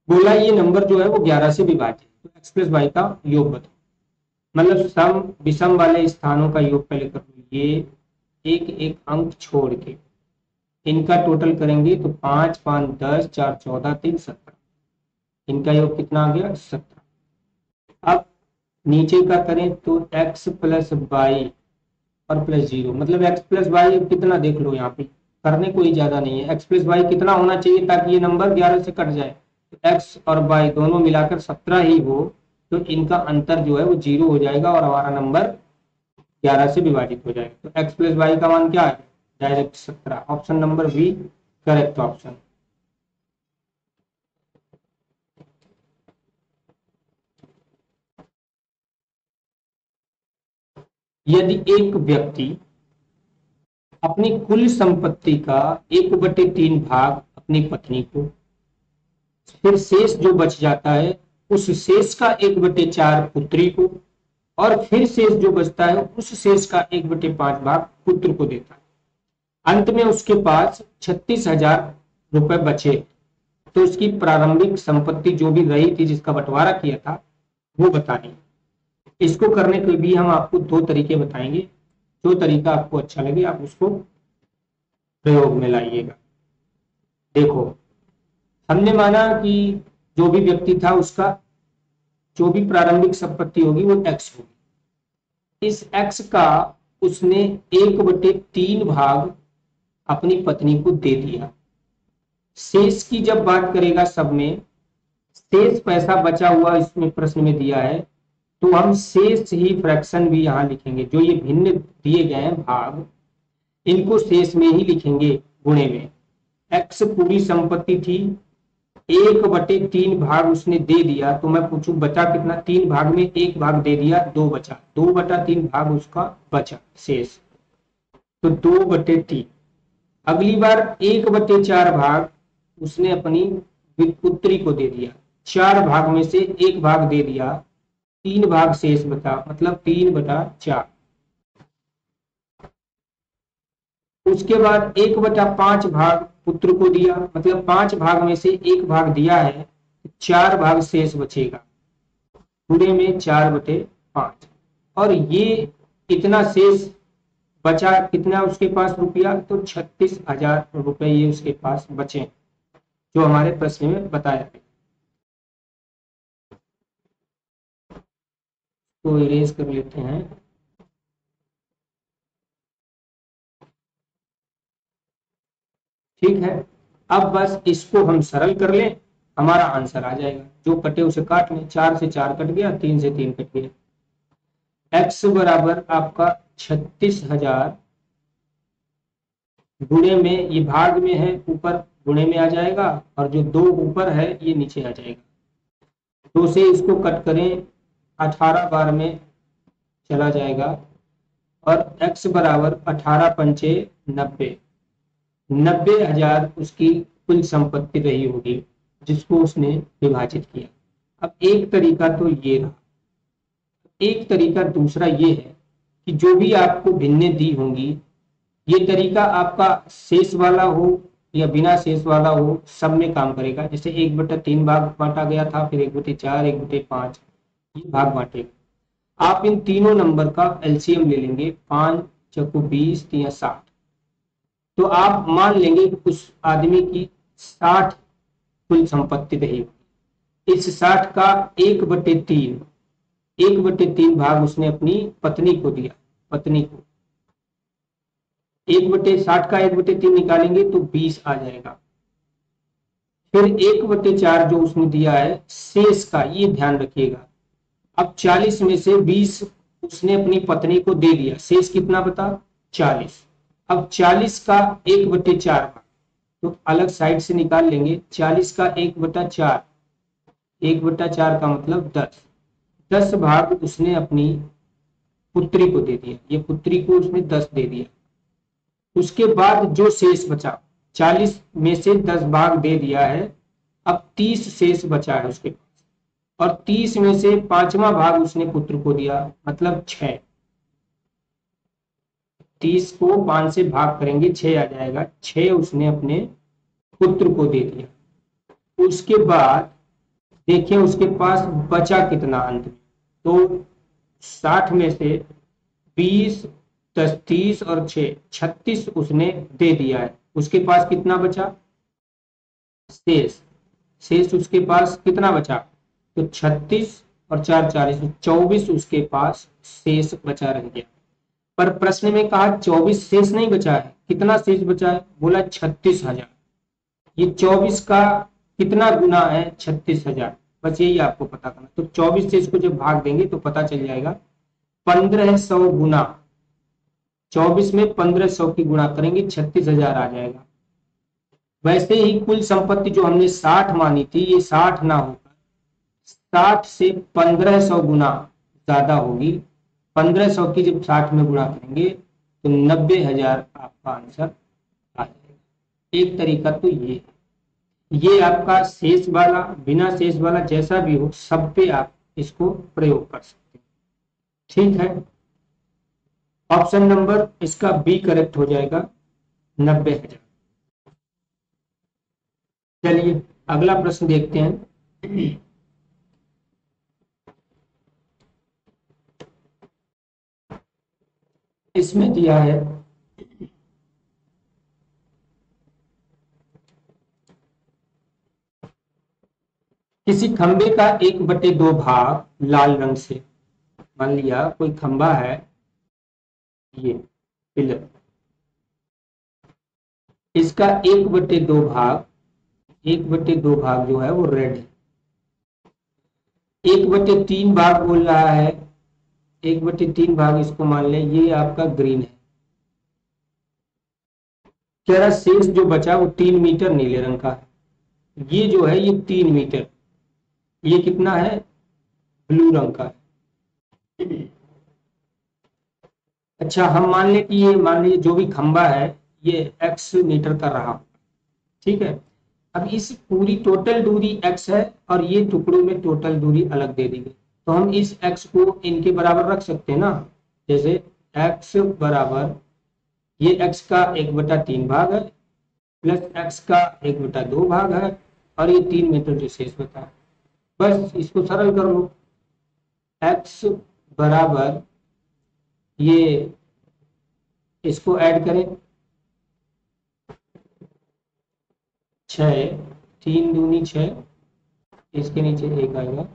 बोला ये नंबर जो है वो 11 से विभाजित, तो x प्लस वाई का योग बताओ। मतलब सम विषम वाले स्थानों का योग पहले कर लो, ये एक एक अंक छोड़ के इनका टोटल करेंगे तो 5 5 10 4 14 3 17, इनका योग कितना आ गया 17। अब नीचे का करें तो x प्लस वाई और प्लस 0, मतलब x प्लस वाई कितना देख लो, यहाँ पे करने कोई ज्यादा नहीं है। x प्लस वाई कितना होना चाहिए ताकि ये नंबर 11 से कट जाए, तो x और y दोनों मिलाकर 17 ही हो, तो इनका अंतर जो है वो 0 हो जाएगा और हमारा नंबर 11 से विभाजित हो जाएगा। तो x प्लस वाई का मान क्या है, direct 17। Option number B correct option. यदि एक व्यक्ति अपनी कुल संपत्ति का 1/3 भाग अपनी पत्नी को, फिर शेष जो बच जाता है उस शेष का 1/4 पुत्री को, और फिर शेष जो बचता है उस शेष का 1/5 भाग पुत्र को देता है, अंत में उसके पास 36,000 रुपए बचे, तो उसकी प्रारंभिक संपत्ति जो भी रही थी जिसका बंटवारा किया था वो बतानी। इसको करने के भी हम आपको 2 तरीके बताएंगे, जो तरीका आपको अच्छा लगे आप उसको प्रयोग में लाइएगा। देखो, हमने माना कि जो भी व्यक्ति था उसका जो भी प्रारंभिक संपत्ति होगी वो x होगी। इस x का उसने 1/3 भाग अपनी पत्नी को दे दिया। शेष की जब बात करेगा सब में, शेष पैसा बचा हुआ इसमें प्रश्न में दिया है, तो हम शेष ही फ्रैक्शन भी यहाँ लिखेंगे। जो ये भिन्न दिए गए हैं भाग, इनको शेष में ही लिखेंगे गुणे में। x पूरी संपत्ति थी, 1/3 भाग उसने दे दिया, तो मैं पूछूं बचा कितना, 3 भाग में 1 भाग दे दिया, 2 बचा, 2/3 भाग उसका बचा शेष, तो 2/3। अगली बार 1/4 भाग उसने अपनी पुत्री को दे दिया, 4 भाग में से 1 भाग दे दिया, 3 भाग शेष बचा, मतलब 3/4। उसके बाद 1/5 भाग पुत्र को दिया, मतलब 5 भाग में से 1 भाग दिया है, 4 भाग शेष बचेगा, पूरे में 4/5। और ये इतना शेष बचा, कितना उसके पास रुपया, तो 36,000 रुपए ये उसके पास बचे, जो हमारे प्रश्न में बताया गया। तो इरेज कर लेते हैं। ठीक है, अब बस इसको हम सरल कर लें, हमारा आंसर आ जाएगा। जो कटे उसे काट लें, 4 से 4 कट गया, 3 से 3 कट गया। x बराबर आपका 36,000 गुणे में, ये भाग में है ऊपर गुणे में आ जाएगा, और जो 2 ऊपर है ये नीचे आ जाएगा। 2 से इसको कट करें, 18 बार में चला जाएगा, और x बराबर 18 पंचे 90, 90,000 उसकी कुल संपत्ति रही होगी जिसको उसने विभाजित किया। अब एक तरीका तो ये रहा, एक तरीका दूसरा ये है कि जो भी आपको भिन्नें दी होंगी, ये तरीका आपका शेष वाला हो या बिना शेष वाला वो सब में काम करेगा। जैसे 1/3 भाग बांटा गया था, फिर 1/4, 1/5 ये भाग बांटेगा। आप इन तीनों नंबर का एलसीएम ले लेंगे, 5 चौको 20, 3 60। तो आप मान लेंगे कि उस आदमी की 60 कुल संपत्ति रही। इस 60 का 1/3 भाग उसने अपनी पत्नी को दिया। पत्नी को 1/60 का 1/3 निकालेंगे तो 20 आ जाएगा। फिर 1/4 जो उसने दिया है शेष का, ये ध्यान रखिएगा। अब 40 में से 20 उसने अपनी पत्नी को दे दिया, शेष कितना बता? 40। अब 40 का 1/4 भाग तो अलग साइड से निकाल लेंगे। 40 का 1/4, 1/4 का मतलब 10। 10 भाग उसने अपनी पुत्री को दे दिया, ये पुत्री को उसने 10 दे दिया। उसके बाद जो शेष बचा, 40 में से 10 भाग दे दिया है, अब 30 शेष बचा है उसके पास, और 30 में से 5वां भाग उसने पुत्र को दिया, मतलब 6। 30 को 5 से भाग करेंगे 6 आ जाएगा, 6 उसने अपने पुत्र को दे दिया। उसके बाद देखिए उसके पास बचा कितना अंत में, तो 60 में से 20, 10, 30 और 6, 36 उसने दे दिया है। उसके पास कितना बचा? शेष। शेष उसके पास कितना बचा? तो 36 और 4 40, 24 उसके पास शेष बचा रह गया। पर प्रश्न में कहा 24 शेष नहीं बचा है, कितना शेष बचा है? बोला 36,000। ये 24 का कितना गुना है? 36,000। बस यही आपको पता करना। तो 24 से इसको जब भाग देंगे तो पता चल जाएगा 1500 गुना। 24 में 1500 की गुणा करेंगे 36,000 आ जाएगा। वैसे ही कुल संपत्ति जो हमने 60 मानी थी, ये 60 ना होकर 60 से 1500 गुना ज्यादा होगी। 1500 की जब 60 में गुणा करेंगे तो 90,000 आपका आंसर आ जाएगा। एक तरीका तो ये है। ये आपका शेष वाला, बिना शेष वाला जैसा भी हो, सब पे आप इसको प्रयोग कर सकते हैं। ठीक है, ऑप्शन नंबर इसका बी करेक्ट हो जाएगा, 90,000। चलिए अगला प्रश्न देखते हैं। इसमें दिया है किसी खंबे का 1/2 भाग लाल रंग से, मान लिया कोई खंबा है, ये पिलर, इसका 1/2 भाग, 1/2 भाग जो है वो रेड है। 1/3 भाग बोल रहा है, 1/3 भाग इसको मान लें ये आपका ग्रीन है। कह रहा शेष जो बचा वो 3 मीटर नीले रंग का है। ये जो है ये 3 मीटर, ये कितना है? ब्लू रंग का है। अच्छा हम मान लें कि ये, मान लीजिए जो भी खंबा है ये x मीटर का रहा, ठीक है। अब इस पूरी टोटल दूरी x है और ये टुकड़ों में टोटल दूरी अलग दे दी गई, तो हम इस x को इनके बराबर रख सकते हैं ना। जैसे x बराबर, ये x का 1/3 भाग है, प्लस x का 1/2 भाग है, और ये 3 मीटर जो शेष बता है। बस इसको सरल कर लो। x बराबर, ये इसको ऐड करें, 6, 3 दूनी 6, इसके नीचे 1 आएगा,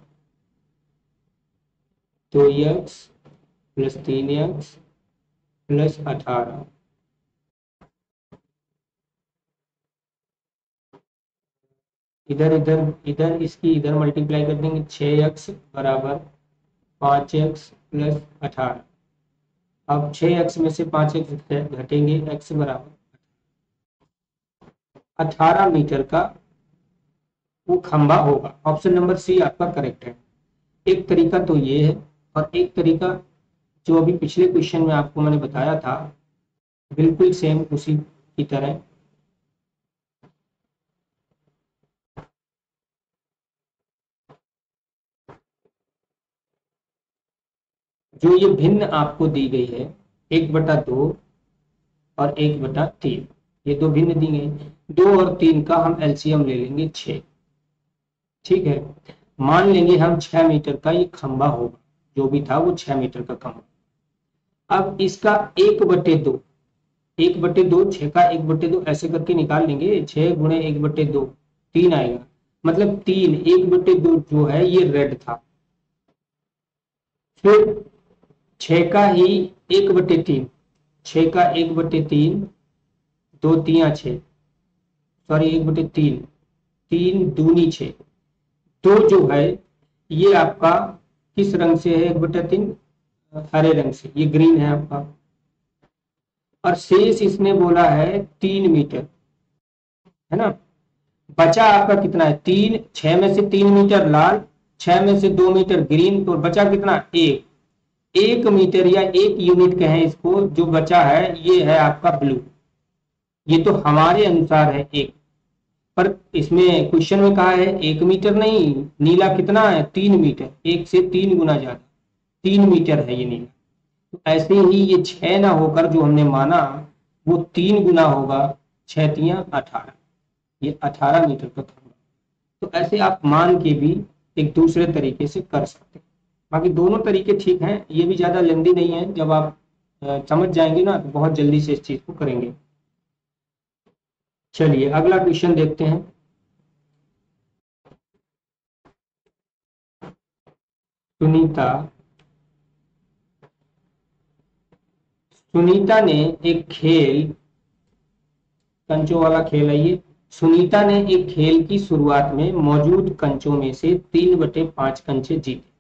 2x प्लस 3x प्लस 18। इधर इधर इधर इसकी इधर मल्टीप्लाई कर देंगे, 6x बराबर 5x प्लस 18। अब 6x में से 5x घटेंगे, x बराबर 18 मीटर का वो खंबा होगा। ऑप्शन नंबर सी आपका करेक्ट है। एक तरीका तो ये है, और एक तरीका जो अभी पिछले क्वेश्चन में आपको मैंने बताया था, बिल्कुल सेम उसी की तरह। जो ये भिन्न आपको दी गई है 1/2 और 1/3, ये दो भिन्न दी गई। 2 और 3 का हम एलसीएम ले लेंगे 6। ठीक है, मान लेंगे हम 6 मीटर का ये खंभा होगा, जो भी था वो 6 मीटर का खंभा। अब इसका 1/2, 1/2, 6 का 1/2 ऐसे करके निकाल लेंगे। 6 गुणे 1/2 3 आएगा, मतलब 3, 1/2 जो है ये रेड था। फिर 6 का ही 1/3, 6 का 1/3, 2 3 6, सॉरी 1/3, 3 दूनी 6, 2 जो है ये आपका किस रंग से है? 1/3 हरे रंग से, ये ग्रीन है आपका। और शेष इसने बोला है 3 मीटर, है ना। बचा आपका कितना है? 3, 6 में से 3 मीटर लाल, 6 में से 2 मीटर ग्रीन, तो बचा कितना? 1 मीटर या 1 यूनिट कहें इसको, जो बचा है ये है आपका ब्लू। ये तो हमारे अनुसार है 1, पर इसमें क्वेश्चन में कहा है 1 मीटर नहीं, नीला कितना है? 3 मीटर, 1 से 3 गुना ज्यादा, 3 मीटर है ये नीला। तो ऐसे ही ये 6 ना होकर जो हमने माना वो 3 गुना होगा, 6 तियां 18, ये 18 मीटर का खंभा। तो ऐसे आप मान के भी एक दूसरे तरीके से कर सकते हैं। बाकी दोनों तरीके ठीक हैं, ये भी ज्यादा लेंदी नहीं है। जब आप समझ जाएंगे ना तो बहुत जल्दी से इस चीज को करेंगे। चलिए अगला क्वेश्चन देखते हैं। सुनीता सुनीता ने एक खेल, कंचों वाला खेल है ये। सुनीता ने एक खेल की शुरुआत में मौजूद कंचों में से 3/5 कंचे जीते।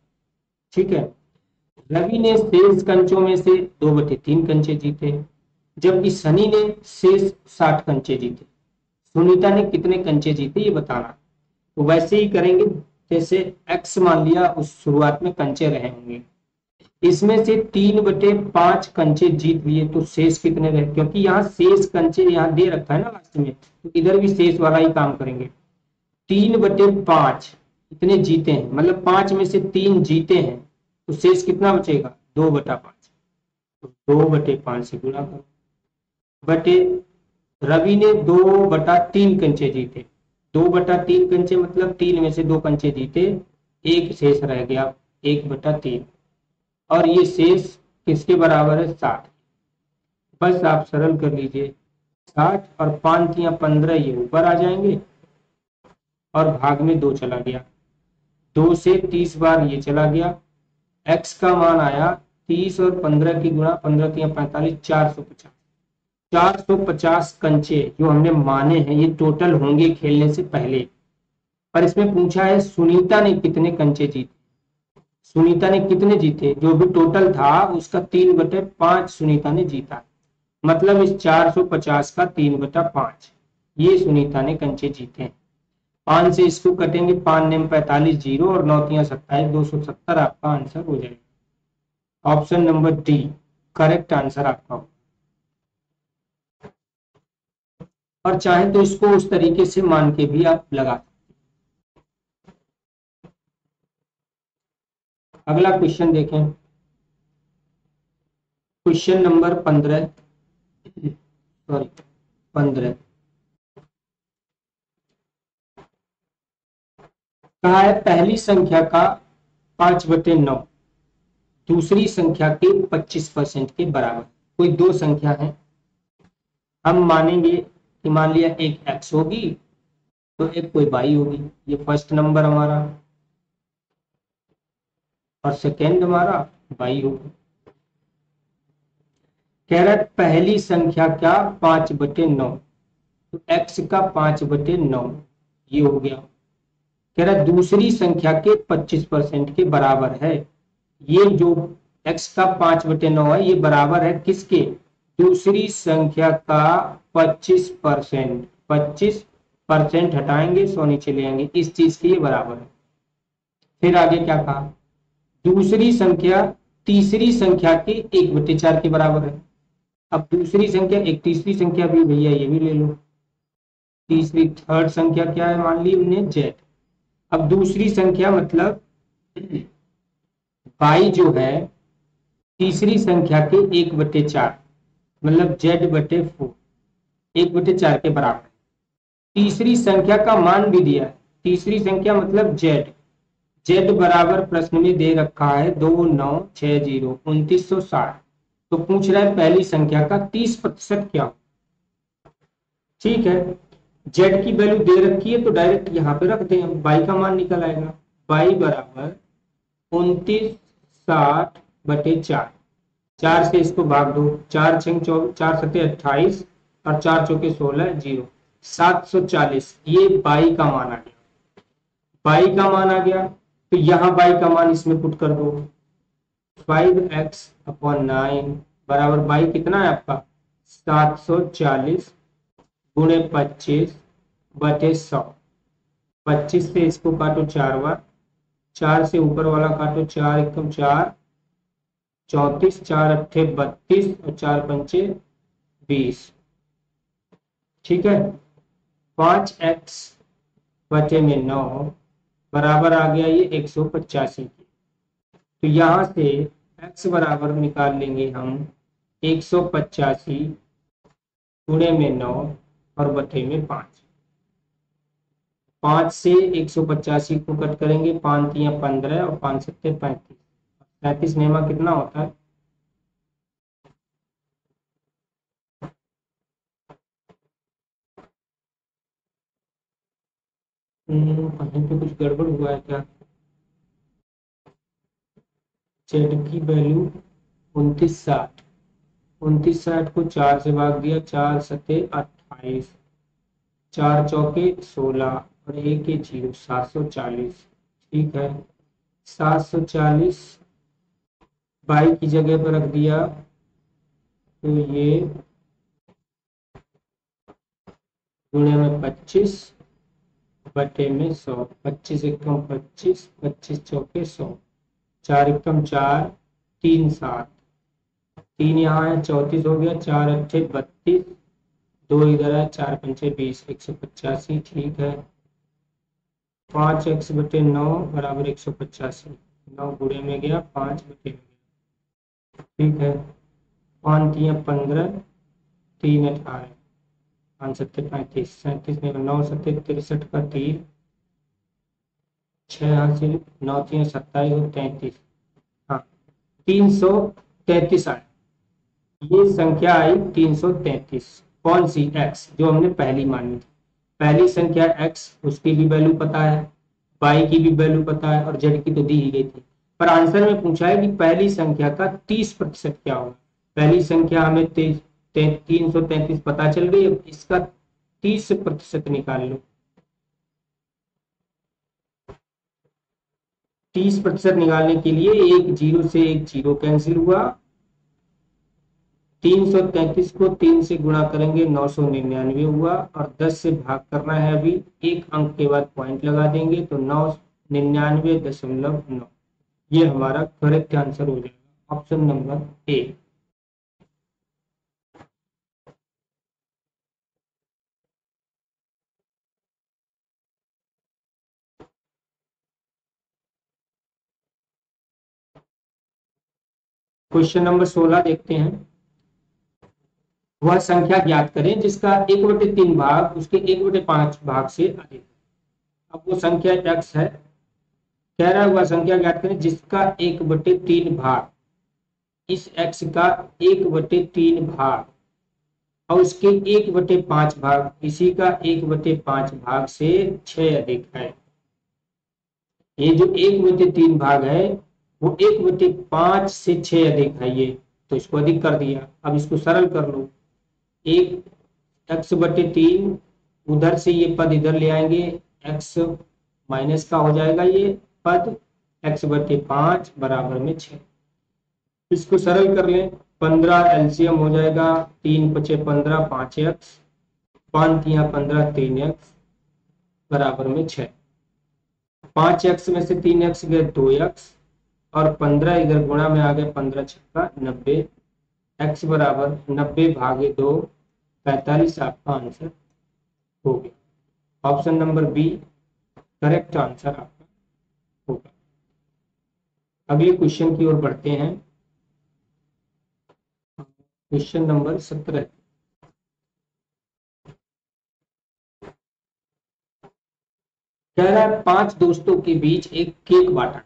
ठीक है, रवि ने शेष कंचों में से 2/3 कंचे जीते, जबकि सनी ने शेष 60 कंचे जीते। सुनीता ने कितने कंचे जीते ये बताना। तो वैसे ही करेंगे जैसे x मान लिया, उस शुरुआत में कंचे रहे होंगे, इसमें से 3/5 कंचे जीत लिए, तो शेष कितने रहे? क्योंकि यहाँ शेष कंचे यहाँ दे रखा है ना लास्ट में, तो इधर भी शेष वाला ही काम करेंगे। 3/5 इतने जीते हैं, मतलब 5 में से 3 जीते हैं, तो शेष कितना बचेगा? 2/5। तो 2/5 से गुणा करो, बटे रवि ने 2/3 कंचे जीते। 2/3 कंचे मतलब 3 में से 2 कंचे जीते, एक शेष रह गया 1/3, और ये शेष किसके बराबर है? 60। बस आप सरल कर लीजिए, 60 और 5 या 15 ये ऊपर आ जाएंगे, और भाग में 2 चला गया, 2 से 30 बार ये चला गया। x का मान आया 30 और 15 की गुणा, 15 या 45, 450। 450 कंचे जो हमने माने हैं ये टोटल होंगे खेलने से पहले। पर इसमें पूछा है सुनीता ने कितने कंचे जीते। सुनीता ने कितने जीते? जो भी टोटल था उसका 3/5 सुनीता ने जीता, मतलब इस 450 का 3/5 ये सुनीता ने कंचे जीते हैं। 5 से इसको कटेंगे, 5 ने 45, 0 और 9 तियां 27, 270 आपका आंसर हो जाएगा। Option number D correct answer आपका हो। और चाहे तो इसको उस तरीके से मान के भी आप लगा। अगला क्वेश्चन देखें, क्वेश्चन नंबर 15, सॉरी 15, कहा है पहली संख्या का 5/9 दूसरी संख्या के 25% के बराबर। कोई दो संख्या है, हम मानेंगे कि मान लिया एक x होगी तो एक कोई y होगी, ये फर्स्ट नंबर हमारा, और सेकेंड हमारा y होगा। कह रहा है पहली संख्या का 5/9, तो x का 5/9 ये हो गया। कह रहा है दूसरी संख्या के 25% के बराबर है। ये जो x का 5/9 है ये बराबर है किसके? दूसरी संख्या का 25%। 25% हटाएंगे 100 नीचे ले आएंगे, इस चीज के ये बराबर है। फिर आगे क्या कहा? दूसरी संख्या तीसरी संख्या के 1/4 के बराबर है। अब दूसरी संख्या एक तीसरी संख्या भी भैया ये भी ले लो, तीसरी थर्ड संख्या क्या है मान ली हमने z। अब दूसरी संख्या मतलब y जो है तीसरी संख्या के 1/4 मतलब z/4, 1/4 के बराबर। तीसरी संख्या का मान भी दिया है। तीसरी संख्या मतलब जेड। जेड बराबर प्रश्न में दे रखा है 2960 तो पूछ रहा है पहली संख्या का 30% क्या हो। ठीक है, जेड की वैल्यू दे रखी है तो डायरेक्ट यहाँ पे रख दें, बाई का मान निकल आएगा। बाई बराबर 2960/4। 4 से इसको भाग दो, 4 6 4 7 28 और 4 चौके 16 जीरो 740। ये बाई का मान आ गया। बाई का मान आ गया तो यहाँ बाई का मान इसमें पुट कर दो। 5x/9 बराबर बाई कितना है आपका 740 गुणे 25/100। 25 से इसको काटो 4 बार, 4 से ऊपर वाला काटो, 4 एकम 4 34, 4 अट्ठे 32 और 4 पंचे 20। ठीक है, 5x/9 बराबर आ गया ये 185 की। तो यहां से x बराबर निकाल लेंगे हम 185 गुणे में 9 और बटे में 5। 5 से 185 को कट करेंगे, 5 तिया 15 और 5 सत्ते 35। 35 नेमा कितना होता है? कहीं पे कुछ गड़बड़ हुआ है क्या? जेड की वैल्यू 2960, 2960 को 4 से भाग दिया, 4 सत्ते 28, 4 चौके 16 और 1 के 0 740। ठीक है, 740 बाई की जगह पर रख दिया तो ये गुणे में 25 बटे में 100। 25 एकम 25, 25 चौके 100, 4 एकम 4, 3 7, 3 यहाँ है 34 हो गया, 4 अट्ठे 32, 2 इधर है, 4 पंचे 20 185। ठीक है, 5x/9 बराबर 185। 9 गुणे में गया, 5 बटे में गया। ठीक है, 5 तिया 15, 3 18, 5 सत्ते 35, 37 में 9 सत्ते 63 का 3, 6 हासिल, 9 तिया 27 और 33। हाँ, 333 आए। ये संख्या आई 333। कौन सी? x, जो हमने पहली मानी थी। पहली संख्या x, उसकी भी वैल्यू पता है, बाई की भी वैल्यू पता है और जेड की तो दी ही गई थी। पर आंसर में पूछा है कि पहली संख्या का 30% क्या होगा। पहली संख्या हमें 333 पता चल गई, अब इसका 30% निकाल लो। 30% निकालने के लिए एक जीरो से एक जीरो कैंसिल हुआ, 333 को 3 से गुणा करेंगे 999 हुआ, और 10 से भाग करना है। अभी एक अंक के बाद पॉइंट लगा देंगे तो 999.9। ये हमारा करेक्ट आंसर हो जाएगा, option number A. Question number 16 देखते हैं। वह संख्या ज्ञात करें जिसका 1/3 भाग उसके 1/5 भाग से अधिक। अब वो संख्या x है, कह रहा है वह संख्या ज्ञात करें जिसका 1/3 भाग, इस x का 1/3 भाग और उसके 1/5 भाग, इसी का 1/5 भाग से 6 अधिक है। ये जो 1/3 भाग है वो 1/5 से 6 अधिक है ये, तो इसको अधिक कर दिया। अब इसको सरल कर लो, एक x/3, उधर से ये पद इधर ले आएंगे, x माइनस का हो जाएगा ये पद, x/5 बराबर में 6। इसको सरल कर लें, 15 एलसीएम हो जाएगा, 3 × 5 = 15, 5x, 5 × 15 3x बराबर में 6। 5x में से 3x गए 2x और 15 इधर गुणा में आ गए, 15 छक्का 90, x बराबर 90 भागे 2 45 आपका आंसर हो गया। Option number B correct answer आपका होगा। अगले क्वेश्चन की ओर बढ़ते हैं। Question number 17। कह रहा है 5 दोस्तों के बीच एक केक बांटा,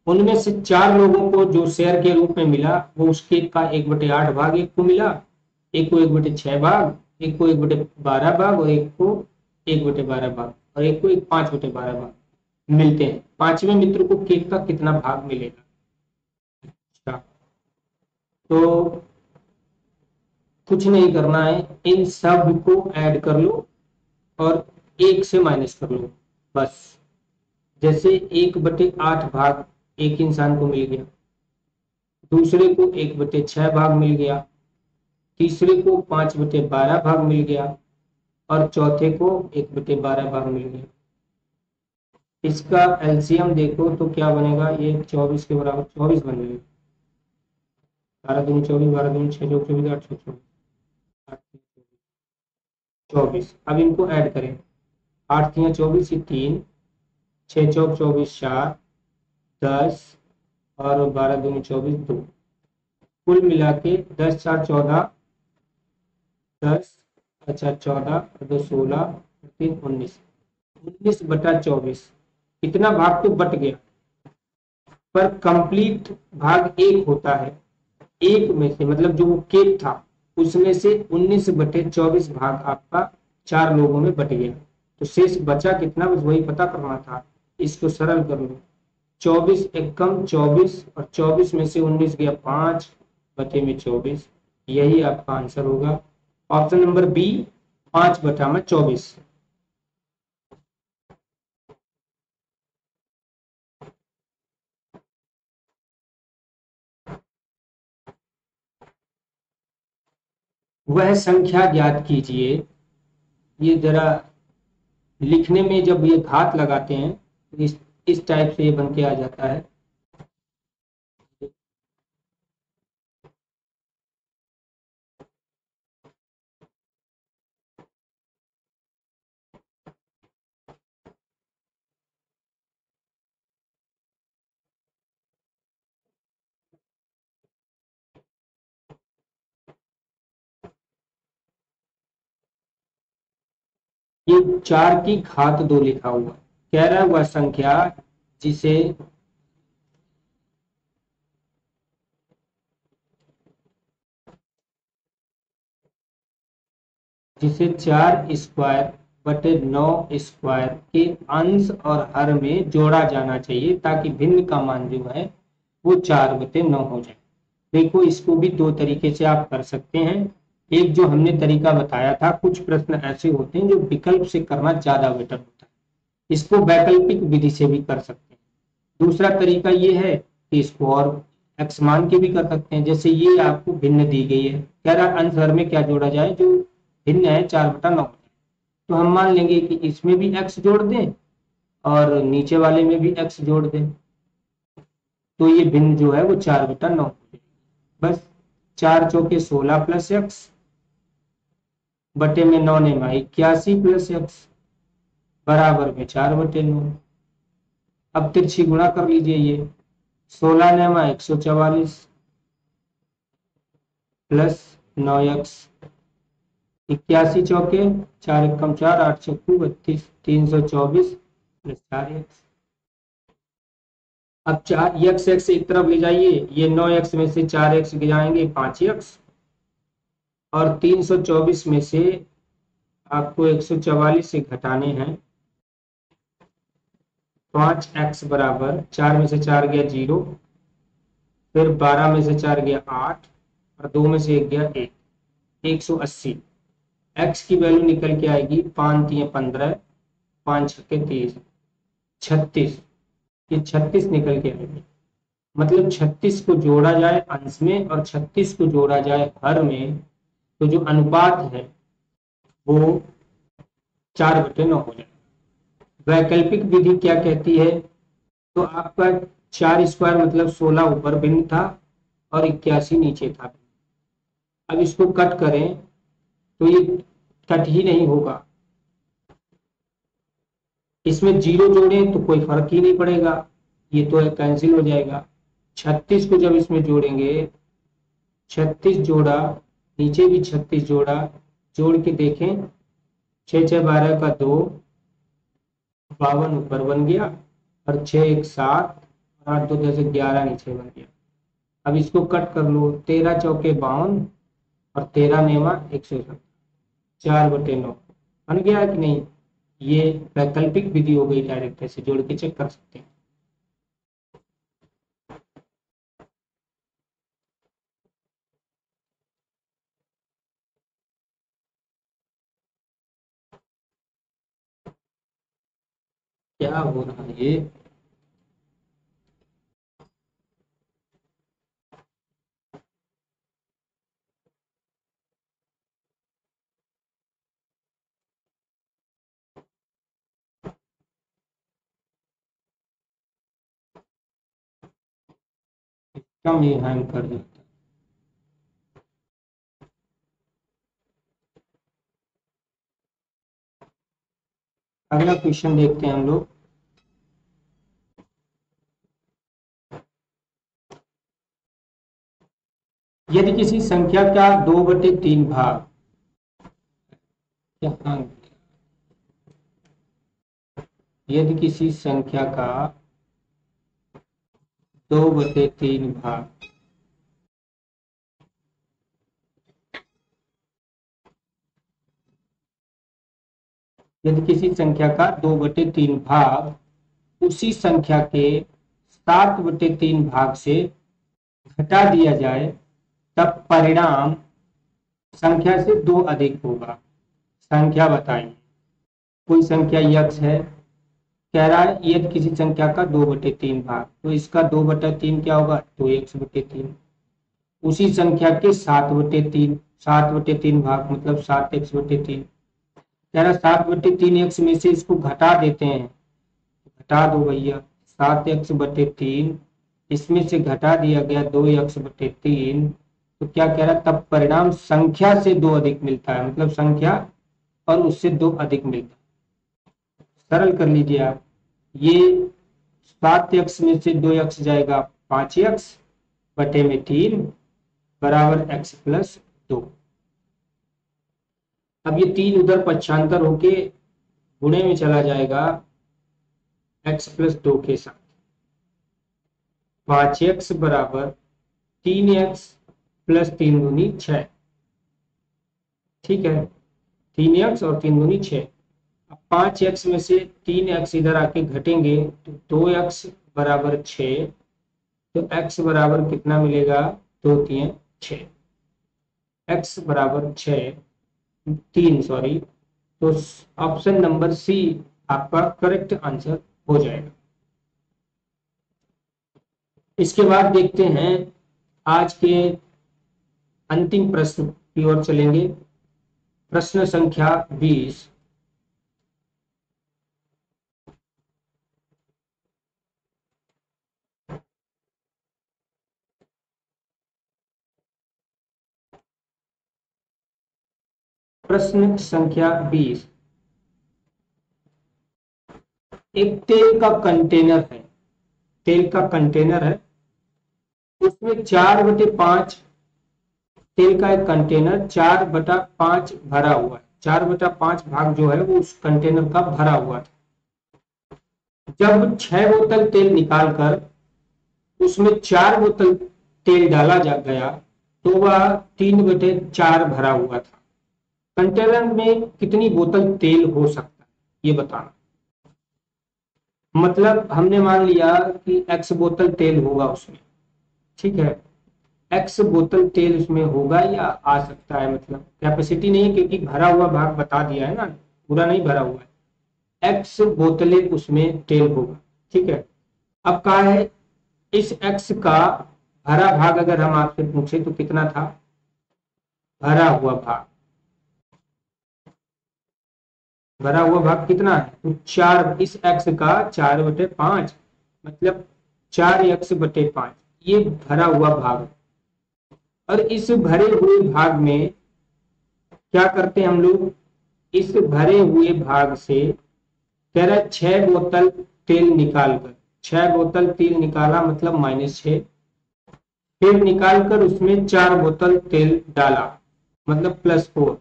उनमें से 4 लोगों को जो शेयर के रूप में मिला वो उस केक का 1/8 भाग एक को मिला, एक को 1/6 भाग, एक को 1/12 भाग, और एक को 1/12 भाग, और एक को 5/12 भाग मिलते हैं। 5वें मित्र को केक का कितना भाग मिलेगा? अच्छा, तो कुछ नहीं करना है, इन सब को ऐड कर लो और 1 से माइनस कर लो बस। जैसे 1/8 भाग एक इंसान को मिल गया, दूसरे को 1/6 भाग मिल गया, तीसरे को 5/12 भाग मिल गया, और चौथे को 1/12 भाग मिल गया। इसका एलसीएम देखो तो क्या बनेगा, ये 24 के बराबर 24 बनेगा। 12 दूनी 24, 12 दूनी 6 चौक 24, 8 चौक 24, 24। अब इनको ऐड करें, 8 3 24, 3, 6 चौक 24, 4, 10, और 12 दूनी 24, 2। कुल मिला के 10 4 14, 10, अच्छा 14 और 2 16, 3 19, 19/24। इतना भाग तो बट गया, पर कंप्लीट भाग 1 होता है। 1 में से मतलब जो वो केक था उसमें से 19/24 भाग आपका 4 लोगों में बट गया, तो शेष बचा कितना, बस वही पता करना था। इसको सरल कर लो, 24 एकम 24, और 24 में से 19 गया 5/24, यही आपका आंसर होगा। Option number B, 5/24। वह संख्या ज्ञात कीजिए, ये जरा लिखने में जब ये घात लगाते हैं तो इस टाइप से ये बन के आ जाता है। ये 4 की घात 2 लिखा हुआ है। कह रहा है वह संख्या जिसे जिसे 4 स्क्वायर बटे 9 स्क्वायर के अंश और हर में जोड़ा जाना चाहिए ताकि भिन्न का मान जो है वो 4/9 हो जाए। देखो, इसको भी 2 तरीके से आप कर सकते हैं। एक जो हमने तरीका बताया था, कुछ प्रश्न ऐसे होते हैं जो विकल्प से करना ज्यादा बेटर होता है, इसको वैकल्पिक विधि से भी कर सकते हैं। दूसरा तरीका ये है कि इसको और एक्स मान के भी कर सकते हैं। जैसे ये आपको भिन्न दी गई है, कह रहा अंश हर में क्या जोड़ा जाए, जो भिन्न है 4/9, तो हम मान लेंगे कि इसमें भी x जोड़ दें और नीचे वाले में भी x जोड़ दें, तो ये भिन्न जो है वो 4/9 हो जाएगा। बस 4 चौके 16 प्लस x बटे में 9 ने 81 प्लस x बराबर में 4/9। अब तिरछी गुणा कर लीजिए, ये 16 ने 144 प्लस 9x, 81 चौके 4 एकम 4, 8 चक्कू 32, 324 प्लस 4x। अब 4 x एक तरफ ले जाइए, ये 9x में से 4x गिराएंगे 5x, और 324 में से आपको 144 से घटाने हैं 5x बराबर 4 में से 4 गया 0, फिर 12 में से 4 गया 8, और 2 में से 1 गया 1, 180। x की वैल्यू निकल के आएगी 5 3 15, 5 6 30, 36। ये 36 निकल के आएगी। मतलब 36 को जोड़ा जाए अंश में और 36 को जोड़ा जाए हर में, तो जो अनुपात है वो 4/9 हो जाए। वैकल्पिक विधि क्या कहती है, तो आपका 4 स्क्वायर मतलब 16 ऊपर भिन्न था और 81 नीचे था। अब इसको कट करें तो ये कट ही नहीं होगा, इसमें 0 जोड़ें तो कोई फर्क ही नहीं पड़ेगा, ये तो कैंसिल हो जाएगा। 36 को जब इसमें जोड़ेंगे, 36 जोड़ा, नीचे भी 36 जोड़ा, जोड़ के देखें 6 6 12 का 2, 52 ऊपर बन गया और 6 1 7 और 8 2 10 11 नीचे बन गया। अब इसको कट कर लो, 13 चौके 52 और 13 नेवा 170, 4/9 बन गया है कि नहीं। ये वैकल्पिक विधि हो गई, डायरेक्ट ऐसे जोड़ के चेक कर सकते हैं। क्या हो रहा है ये। कम ये हैंग कर देता है। अगला क्वेश्चन देखते हैं हम लोग। यदि किसी संख्या का 2/3 भाग, यहाँ यदि किसी संख्या का 2/3 भाग यदि किसी संख्या का 2/3 भाग उसी संख्या के 7/3 भाग से घटा दिया जाए, तब परिणाम संख्या से 2 अधिक होगा। संख्या बताइए। कोई संख्या यक्स है, कह रहा है यदि किसी संख्या का 2/3 भाग, तो इसका 2/3 क्या होगा, 2x/3। उसी संख्या के 7/3, 7/3 भाग मतलब 7x/3। कह रहा 7/3 में से इसको घटा देते हैं, घटा दो भैया। 7x/3 इसमें से घटा दिया गया 2x/3, तो क्या कह रहा, तब परिणाम संख्या से 2 अधिक मिलता है, मतलब संख्या और उससे 2 अधिक मिलता है। सरल कर लीजिए आप, ये 7x में से 2x जाएगा 5x/3 बराबर x+2। अब ये 3 उधर पक्षांतर होके गुणे में चला जाएगा x+2 के साथ। 5x बराबर 3x + 3 दूनी 6। ठीक है, 3x और 3 दूनी 6। अब 5x में से 3x इधर आके घटेंगे तो 2x बराबर 6, तो x बराबर कितना मिलेगा, 2 3 6, x बराबर 6 3 सॉरी। तो ऑप्शन नंबर सी आपका करेक्ट आंसर हो जाएगा। इसके बाद देखते हैं आज के अंतिम प्रश्न की ओर चलेंगे। प्रश्न संख्या 20। प्रश्न संख्या 20। एक तेल का कंटेनर है, तेल का कंटेनर है, उसमें 4/5 तेल का एक कंटेनर 4/5 भरा हुआ है। 4/5 भाग जो है वो उस कंटेनर का भरा हुआ था। जब 6 बोतल तेल निकालकर उसमें 4 बोतल तेल डाला जा गया, तो वह 3/4 भरा हुआ था। कंटेनर में कितनी बोतल तेल हो सकता है, ये बताना। मतलब हमने मान लिया कि x बोतल तेल होगा उसमें, ठीक है, x बोतल तेल उसमें होगा या आ सकता है, मतलब कैपेसिटी नहीं, क्योंकि भरा हुआ भाग बता दिया है ना, पूरा नहीं भरा हुआ है। x बोतलें उसमें तेल होगा, ठीक है। अब कहा है इस x का भरा भाग अगर हम आपसे पूछे तो कितना था, भरा हुआ भाग, भरा हुआ भाग कितना है, तो 4, इस x का 4/5 मतलब 4x/5, ये भरा हुआ भाग है। और इस भरे हुए भाग में क्या करते हैं हम लोग, इस भरे हुए भाग से कह रहा है 6 बोतल तेल निकालकर, 6 बोतल तेल निकाला मतलब -6, फिर निकालकर उसमें 4 बोतल तेल डाला मतलब +4,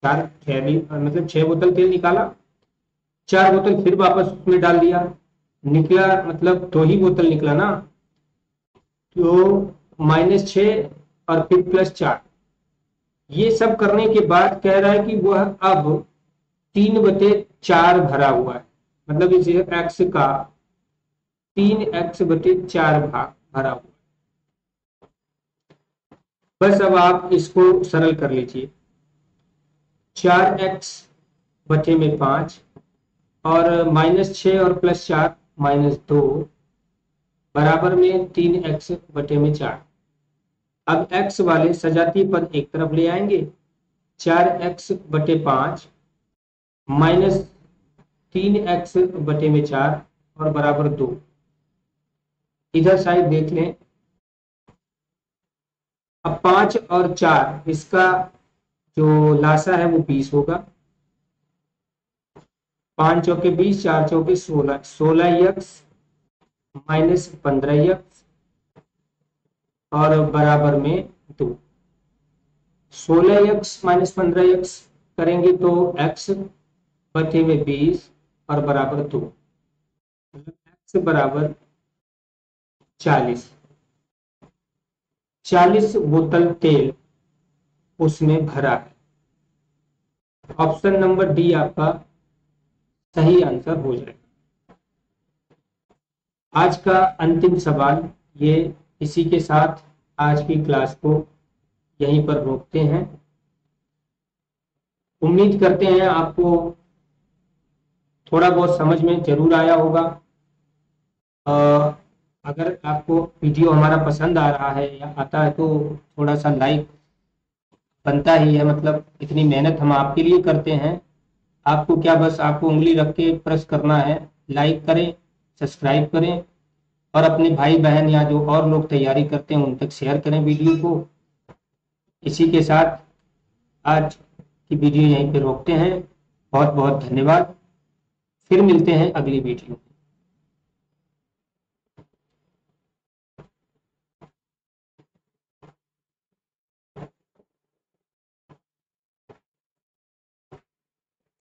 4 6 मतलब 6 बोतल तेल निकाला, 4 बोतल फिर वापस उसमें डाल दिया, निकला मतलब 2 ही बोतल निकला ना, तो -6 और फिर +4। ये सब करने के बाद कह रहा है कि वह अब 3/4 भरा हुआ है, मतलब इस x का 3x/4 भाग भरा हुआ है। बस अब आप इसको सरल कर लीजिए। 4x/5 और -6 और +4 -2 बराबर में 3x/4। अब x वाले सजातीय पद एक तरफ ले आएंगे, 4x/5 -3x/4 और बराबर 2। इधर साइड देख लें। अब 5 और 4 इसका जो लासा है वो 20 होगा। 5 चौके 20, 4 चौके 16, 16x -15x और बराबर में 2। 16x -15x करेंगे तो x/20 और बराबर 2, x बराबर 40। 40 बोतल तेल उसमें भरा है। ऑप्शन नंबर डी आपका सही आंसर हो जाएगा। आज का अंतिम सवाल ये, इसी के साथ आज की क्लास को यहीं पर रोकते हैं। उम्मीद करते हैं आपको थोड़ा बहुत समझ में जरूर आया होगा। अगर आपको वीडियो हमारा पसंद आ रहा है या आता है तो थोड़ा सा लाइक बनता ही है, मतलब इतनी मेहनत हम आपके लिए करते हैं। आपको क्या, बस आपको उंगली रख के प्रेस करना है, लाइक करें, सब्सक्राइब करें और अपने भाई बहन या जो और लोग तैयारी करते हैं उन तक शेयर करें वीडियो को। इसी के साथ आज की वीडियो यहीं पे रोकते हैं। बहुत बहुत धन्यवाद। फिर मिलते हैं अगली वीडियो में।